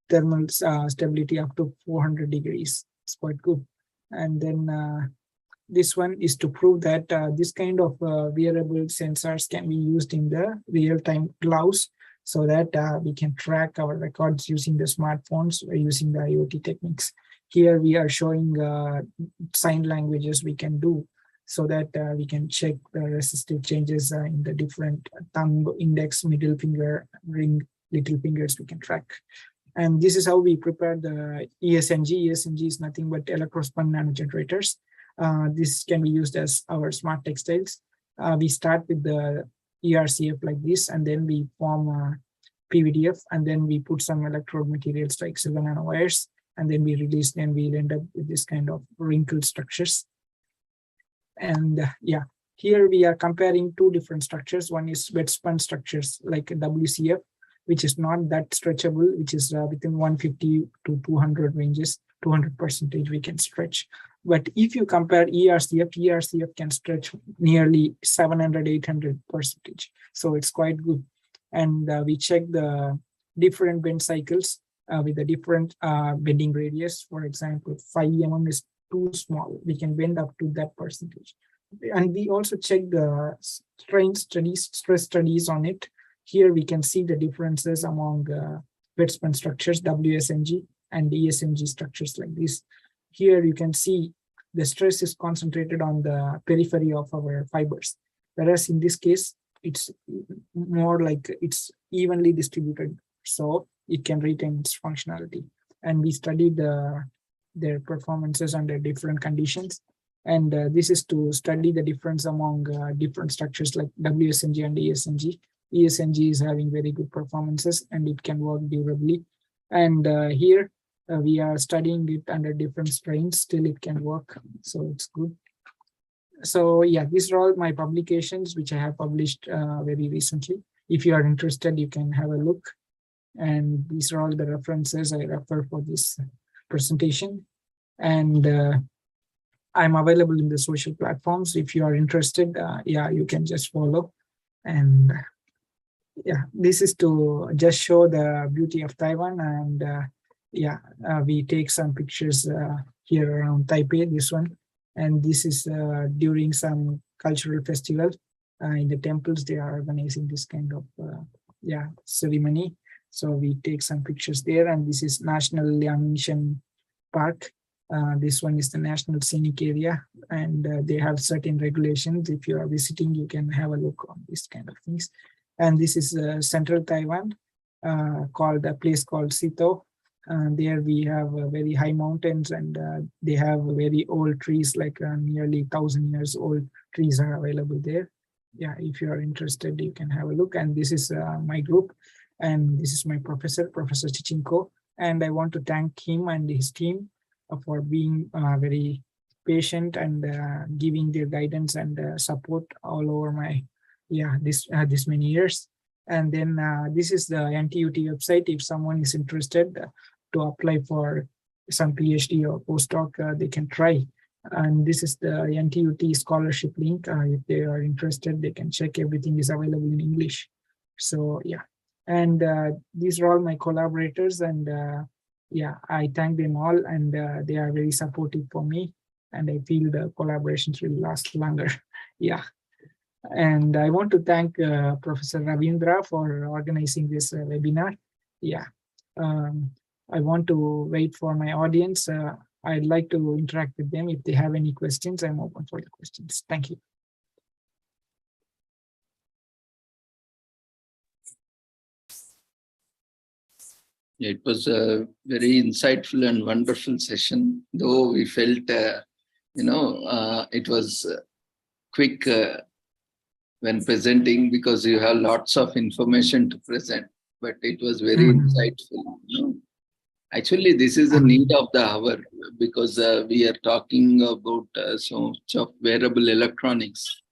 thermal stability up to 400 degrees. It's quite good. And then this one is to prove that this kind of wearable sensors can be used in the real-time gloves, so that we can track our records using the smartphones or using the IoT techniques. Here we are showing sign languages we can do, so that we can check the resistive changes in the different thumb, index, middle finger, ring, little fingers we can track. And this is how we prepare the ESNG. ESNG is nothing but electrospun nanogenerators. This can be used as our smart textiles. We start with the ERCF like this, and then we form PVDF, and then we put some electrode materials like silver nanowires, and then we release them. We'll end up with this kind of wrinkled structures. And yeah, here we are comparing two different structures. One is wet spun structures like WCF, which is not that stretchable, which is within 150 to 200 ranges, 200% we can stretch. But if you compare ERCF, ERCF can stretch nearly 700, 800%. So it's quite good. And we check the different bend cycles with the different bending radius. For example, 5 mm is too small. We can bend up to that percentage. And we also check the strain studies, stress studies on it. Here we can see the differences among wet spun structures, WSNG, and ESNG structures like this. Here you can see the stress is concentrated on the periphery of our fibers, whereas in this case, it's more like it's evenly distributed, so it can retain its functionality. And we studied their performances under different conditions. And this is to study the difference among different structures like WSNG and ESNG. ESNG is having very good performances and it can work durably. And here we are studying it under different strains, still it can work, so it's good. So yeah, these are all my publications which I have published very recently. If you are interested, you can have a look. And these are all the references I refer for this presentation. And I'm available in the social platforms. If you are interested, yeah, you can just follow. And yeah, this is to just show the beauty of Taiwan. And yeah, we take some pictures here around Taipei, this one. And this is during some cultural festival in the temples. They are organizing this kind of yeah, ceremony. So we take some pictures there. And this is National Liangshan Park. This one is the National Scenic Area, and they have certain regulations. If you are visiting, you can have a look on these kind of things. And this is central Taiwan, called a place called Sito. There we have very high mountains, and they have very old trees, like nearly 1,000 years old trees are available there. Yeah, if you are interested, you can have a look. And this is my group, and this is my professor, Professor Chichinko. And I want to thank him and his team for being very patient and giving their guidance and support all over my, yeah, this many years. And then this is the NTUT website. If someone is interested to apply for some PhD or postdoc, they can try. And this is the NTUT scholarship link. If they are interested, they can check. Everything is available in English. So yeah, and these are all my collaborators, and yeah, I thank them all, and they are very supportive for me, and I feel the collaborations will last longer. Yeah. And I want to thank Professor Ravindra for organizing this webinar. Yeah. I want to wait for my audience. I'd like to interact with them. If they have any questions, I'm open for the questions. Thank you. It was a very insightful and wonderful session, though we felt, it was quick when presenting, because you have lots of information to present, but it was very insightful. Actually, this is the need of the hour, because we are talking about so much of wearable electronics,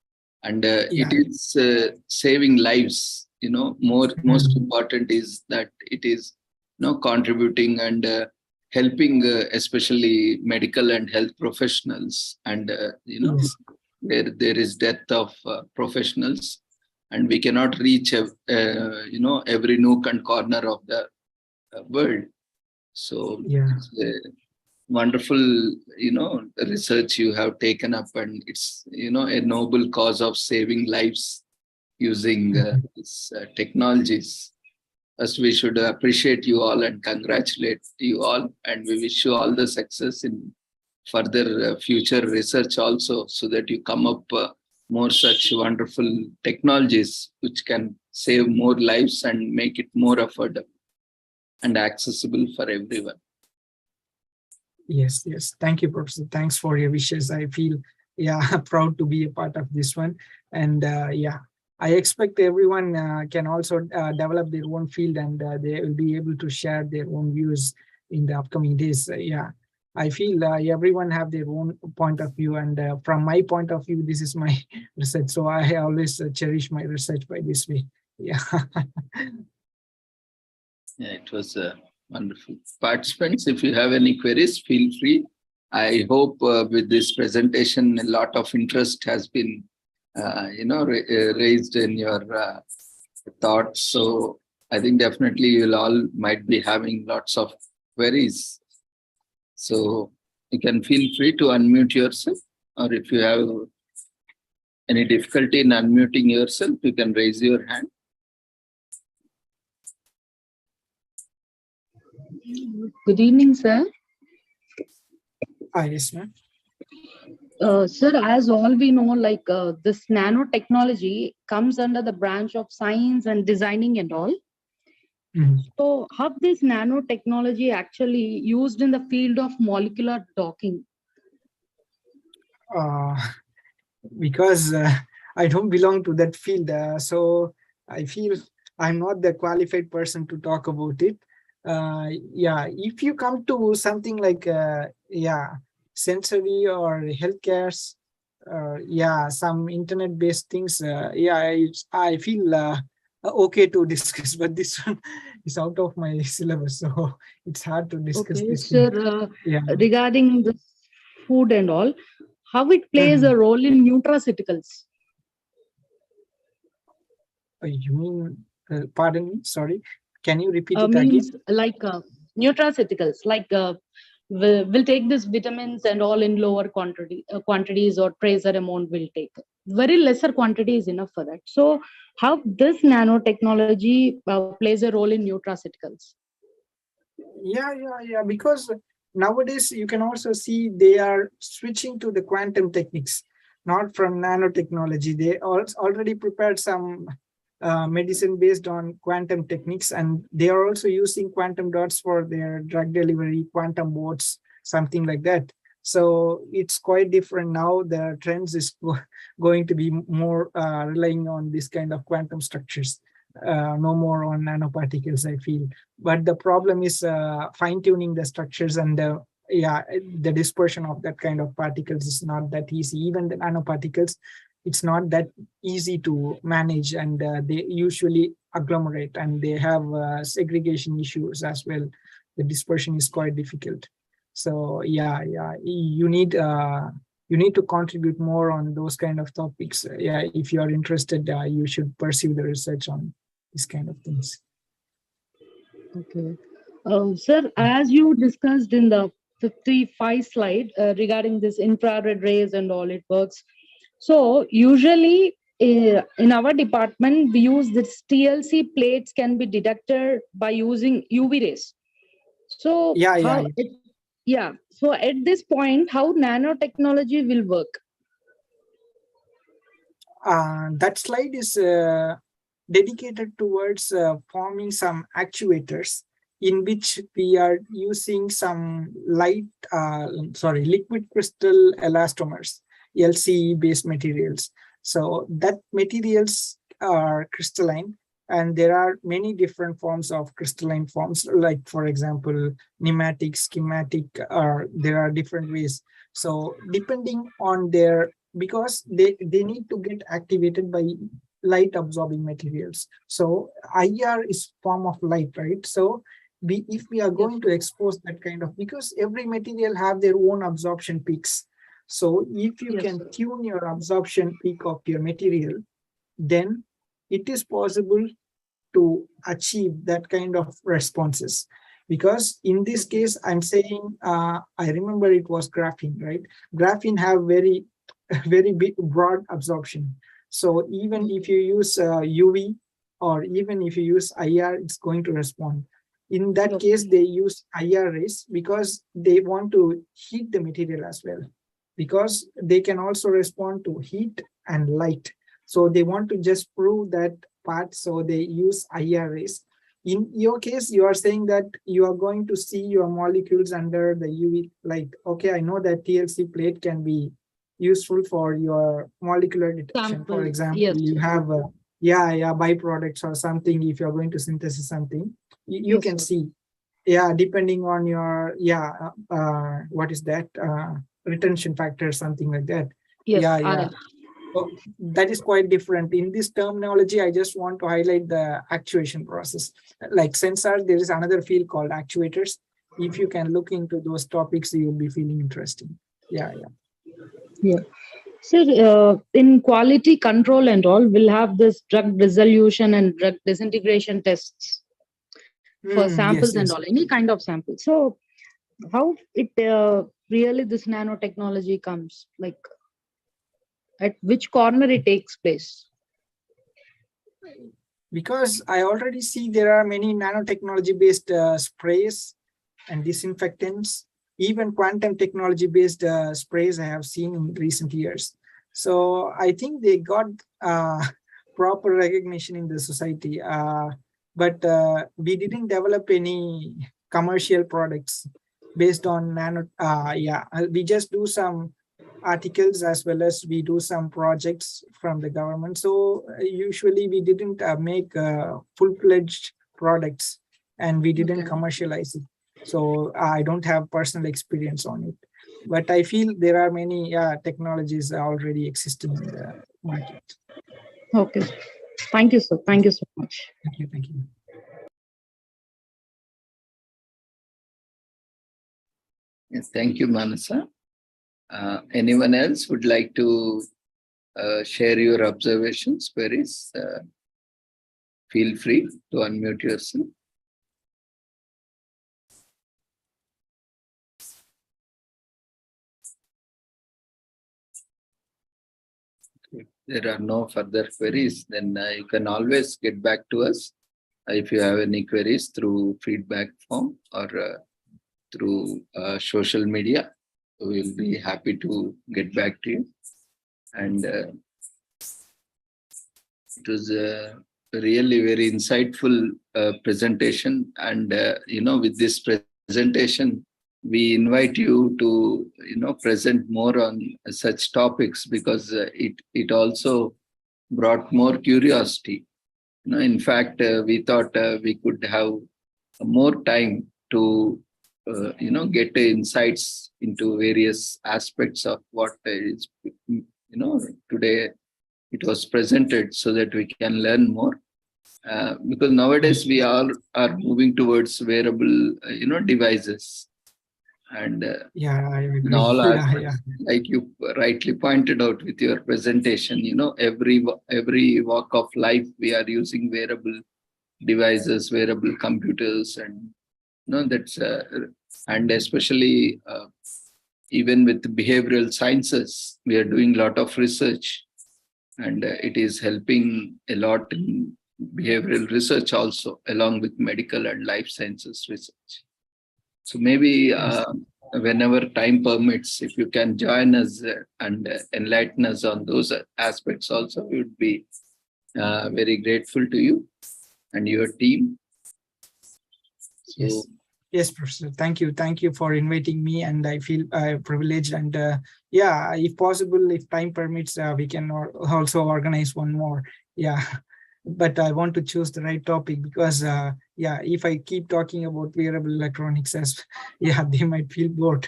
and it is saving lives. Most important is that it is contributing and helping especially medical and health professionals. And, Yes. there is depth of professionals, and we cannot reach, every nook and corner of the world. So Yeah. it's a wonderful, research you have taken up, and it's, a noble cause of saving lives using these technologies. First, we should appreciate you all and congratulate you all, and we wish you all the success in further future research also, so that you come up more such wonderful technologies which can save more lives and make it more affordable and accessible for everyone. Yes, yes. Thank you, Professor. Thanks for your wishes. I feel, yeah, proud to be a part of this one. And yeah, I expect everyone can also develop their own field, and they will be able to share their own views in the upcoming days. Yeah, I feel everyone have their own point of view, and from my point of view, this is my research. So I always cherish my research by this way. Yeah. Yeah, it was wonderful. Participants, if you have any queries, feel free. I hope with this presentation, a lot of interest has been, raised in your thoughts. So I think definitely you'll all might be having lots of queries. So you can feel free to unmute yourself, or if you have any difficulty in unmuting yourself, you can raise your hand. Good evening, sir. Yes, ma'am. Sir, as all we know, this nanotechnology comes under the branch of science and designing and all. So how this nanotechnology actually used in the field of molecular docking? Because I don't belong to that field, so I feel I'm not the qualified person to talk about it. Yeah, if you come to something like sensory or healthcare, yeah, some internet-based things, yeah, I feel okay to discuss, but this one is out of my syllabus, so it's hard to discuss Okay, this sir. thing. Yeah. Regarding the food and all, how it plays a role in nutraceuticals? You mean, pardon me, sorry, can you repeat it Means again? like nutraceuticals, we'll take this vitamins and all in lower quantities, or tracer amount will take. Very lesser quantity is enough for that. So how this nanotechnology plays a role in nutraceuticals? Yeah, because nowadays you can also see they are switching to the quantum techniques, not from nanotechnology. They already prepared some medicine based on quantum techniques, and they are also using quantum dots for their drug delivery, quantum boats, something like that. So it's quite different now. The trends is going to be more relying on this kind of quantum structures, no more on nanoparticles, I feel. But the problem is fine-tuning the structures, and the dispersion of that kind of particles is not that easy. Even the nanoparticles, it's not that easy to manage, and they usually agglomerate, and they have segregation issues as well. The dispersion is quite difficult. So yeah, you need to contribute more on those kind of topics. Yeah, if you are interested, you should pursue the research on these kind of things. Okay. Sir, as you discussed in the 55 slide regarding this infrared rays and all it works. So usually in our department, we use this TLC plates can be detected by using UV rays. So so at this point, how nanotechnology will work? That slide is dedicated towards forming some actuators in which we are using some liquid crystal elastomers, LCE based materials. So that materials are crystalline, and there are many different forms of crystalline forms, like for example, pneumatic, schematic, or there are different ways. So depending on their, because they need to get activated by light absorbing materials. So IR is form of light, right? So if we are going to expose that kind of, because every material have their own absorption peaks. So if you can tune your absorption peak of your material, then it is possible to achieve that kind of responses. Because in this case, I'm saying, I remember it was graphene, right? Graphene have very, very big, broad absorption. So even if you use UV or even if you use IR, it's going to respond. In that case, they use IR rays because they want to heat the material as well, because they can also respond to heat and light. So they want to just prove that part. So they use IR rays. In your case, you are saying that you are going to see your molecules under the UV light. Okay, I know that TLC plate can be useful for your molecular detection. For example, you have byproducts or something. If you're going to synthesize something, you can see, depending on your what is that, retention factor, something like that. So that is quite different. In this terminology, I just want to highlight the actuation process. Like sensors, there is another field called actuators. If you can look into those topics, you will be feeling interesting. Yeah. So in quality control and all, we'll have this drug dissolution and drug disintegration tests for samples and all, any kind of sample. So how it really this nanotechnology comes, like at which corner it takes place? Because I already see there are many nanotechnology based sprays and disinfectants, even quantum technology based sprays I have seen in recent years. So I think they got proper recognition in the society, but we didn't develop any commercial products based on nano. We just do some articles as well as we do some projects from the government. So usually we didn't make full-fledged products and we didn't commercialize it. So I don't have personal experience on it, but I feel there are many technologies already existing in the market. Okay. Thank you, sir. Thank you so much. Thank you. Thank you. Yes, thank you, Manasa. Anyone else would like to share your observations, queries? Feel free to unmute yourself. If there are no further queries, then you can always get back to us if you have any queries through feedback form or through social media. We'll be happy to get back to you. And it was a really very insightful presentation. And, with this presentation, we invite you to, present more on such topics because it also brought more curiosity. In fact, we thought we could have more time to get insights into various aspects of what is, today it was presented so that we can learn more. Because nowadays we all are moving towards wearable, devices. And I agree. all aspects, like you rightly pointed out with your presentation, every walk of life we are using wearable devices, wearable computers, and that's and especially even with behavioral sciences, we are doing a lot of research, and it is helping a lot in behavioral research also, along with medical and life sciences research. So maybe whenever time permits, if you can join us and enlighten us on those aspects also, we would be very grateful to you and your team. So, Yes, Professor. Thank you. Thank you for inviting me, and I feel privileged. And if possible, if time permits, we can also organize one more. But I want to choose the right topic because if I keep talking about wearable electronics, they might feel bored.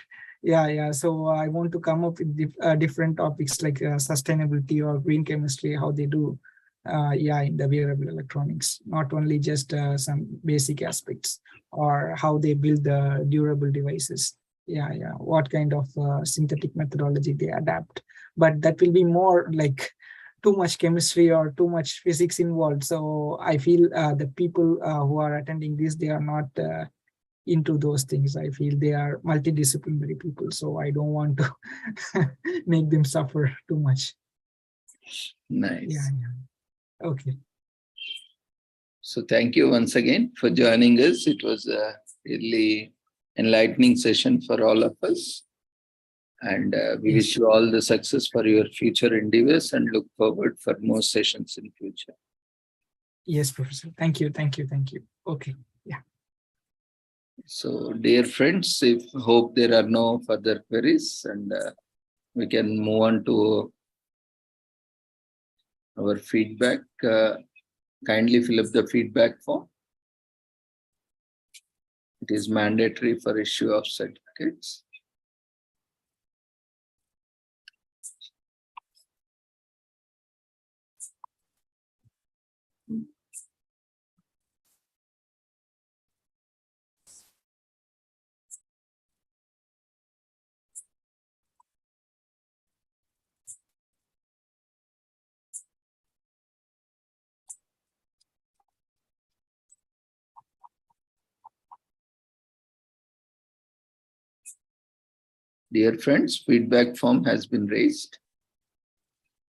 So I want to come up with different topics like sustainability or green chemistry, how they do in the wearable electronics, not only just some basic aspects. or how they build the durable devices. Yeah, what kind of synthetic methodology they adapt. But that will be more like too much chemistry or too much physics involved. So I feel the people who are attending this, they are not into those things. I feel they are multidisciplinary people, so I don't want to make them suffer too much. Nice. Yeah. Okay. So thank you once again for joining us. It was a really enlightening session for all of us. And we wish you all the success for your future endeavors and look forward for more sessions in future. Yes, Professor. Thank you. Okay. Yeah. So, dear friends, hope there are no further queries, and we can move on to our feedback. Kindly fill up the feedback form. It is mandatory for issue of certificates. Dear friends, feedback form has been raised.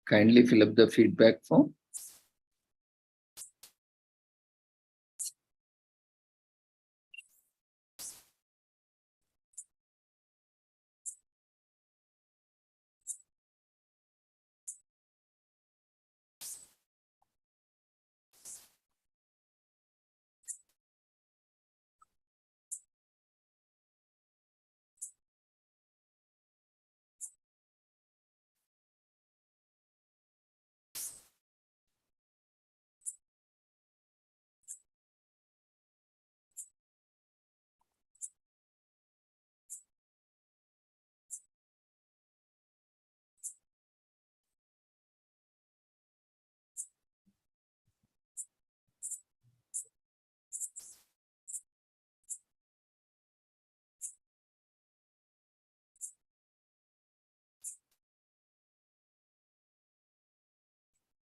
Kindly fill up the feedback form.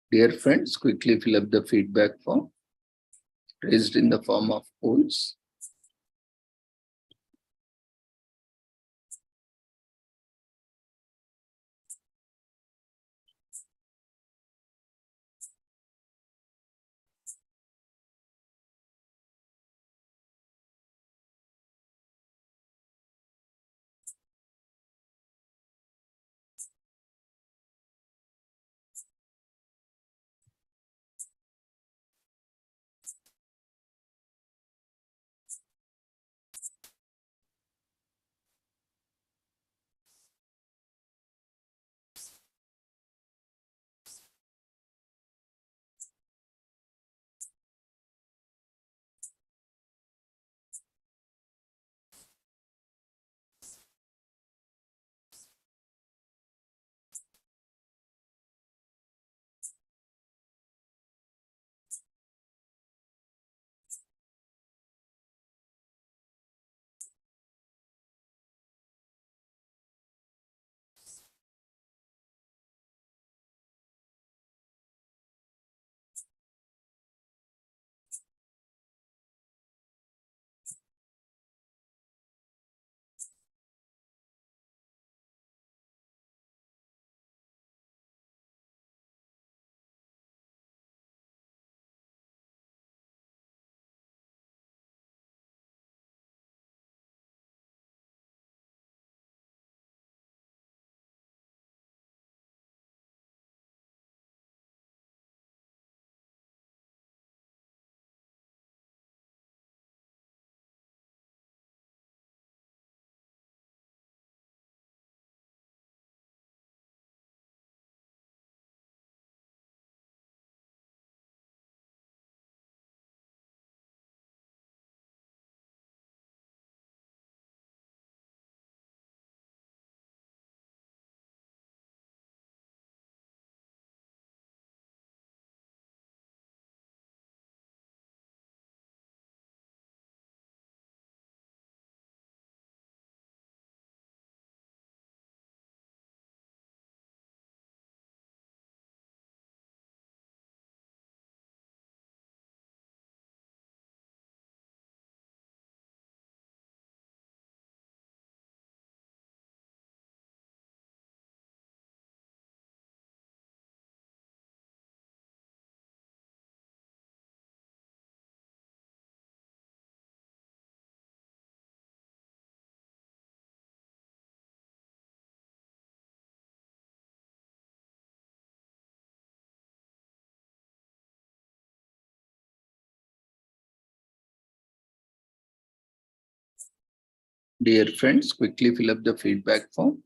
Dear friends, quickly fill up the feedback form raised in the form of polls. Dear friends, quickly fill up the feedback form.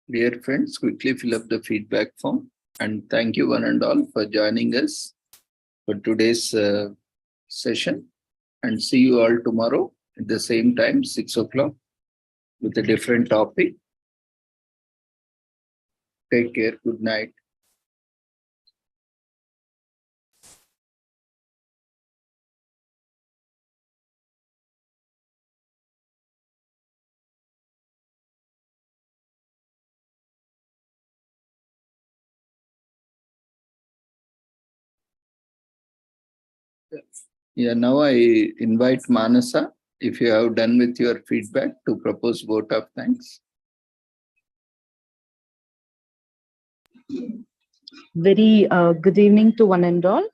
Dear friends, quickly fill up the feedback form. And thank you one and all for joining us for today's session. And see you all tomorrow at the same time, 6 o'clock, with a different topic. Take care. Good night. Yeah, now I invite Manasa, if you have done with your feedback, to propose vote of thanks. Very good evening to one and all.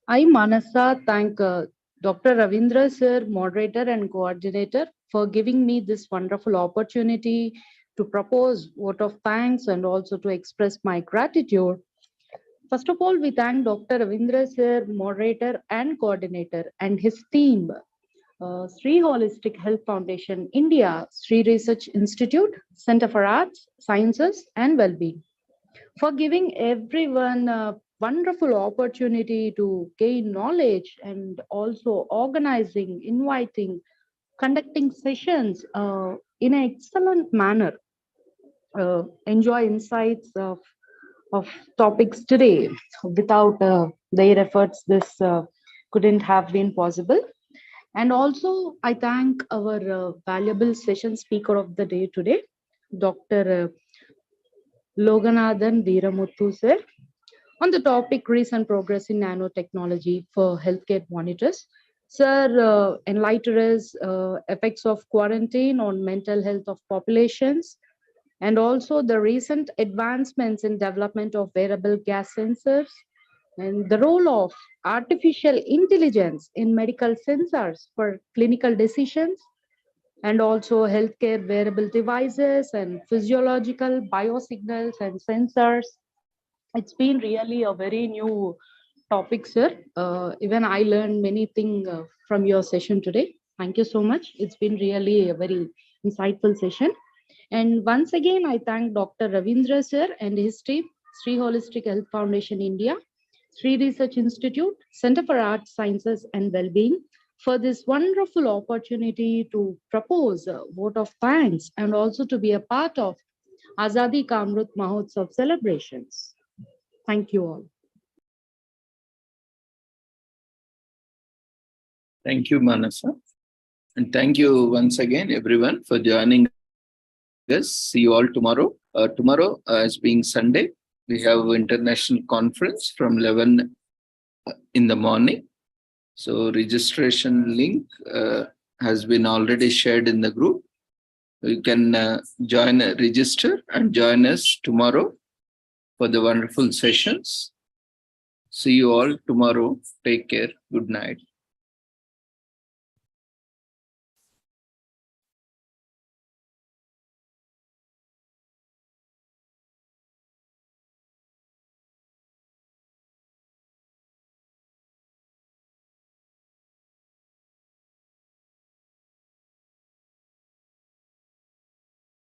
I, Manasa, thank Dr. Ravindra sir, moderator and coordinator, for giving me this wonderful opportunity to propose vote of thanks and also to express my gratitude. First of all, we thank Dr. Ravindra sir, moderator and coordinator, and his team, Sri Holistic Health Foundation, India, Sri Research Institute, Center for Arts, Sciences and Wellbeing, for giving everyone a wonderful opportunity to gain knowledge and also organizing, inviting, conducting sessions in an excellent manner. Enjoy insights of topics today. Without their efforts, this couldn't have been possible. And also, I thank our valuable session speaker of the day today, Dr. Loganathan Veeramuthu sir, on the topic recent progress in nanotechnology for healthcare monitors. Sir enlightened us effects of quarantine on mental health of populations, and also the recent advancements in development of wearable gas sensors and the role of artificial intelligence in medical sensors for clinical decisions, and also healthcare wearable devices and physiological biosignals and sensors. It's been really a very new topic, sir. Even I learned many things from your session today. Thank you so much. It's been really a very insightful session. And once again, I thank Dr. Ravindra sir and his team, Sri Holistic Health Foundation India, Sri Research Institute, Center for Arts, Sciences and Wellbeing, for this wonderful opportunity to propose a vote of thanks and also to be a part of Azadi Ka Amrit Mahotsav celebrations. Thank you all. Thank you, Manasa. And thank you once again, everyone, for joining Yes, see you all tomorrow. Tomorrow, as being Sunday, we have international conference from 11 in the morning. So registration link has been already shared in the group. You can register and join us tomorrow for the wonderful sessions. See you all tomorrow. Take care. Good night.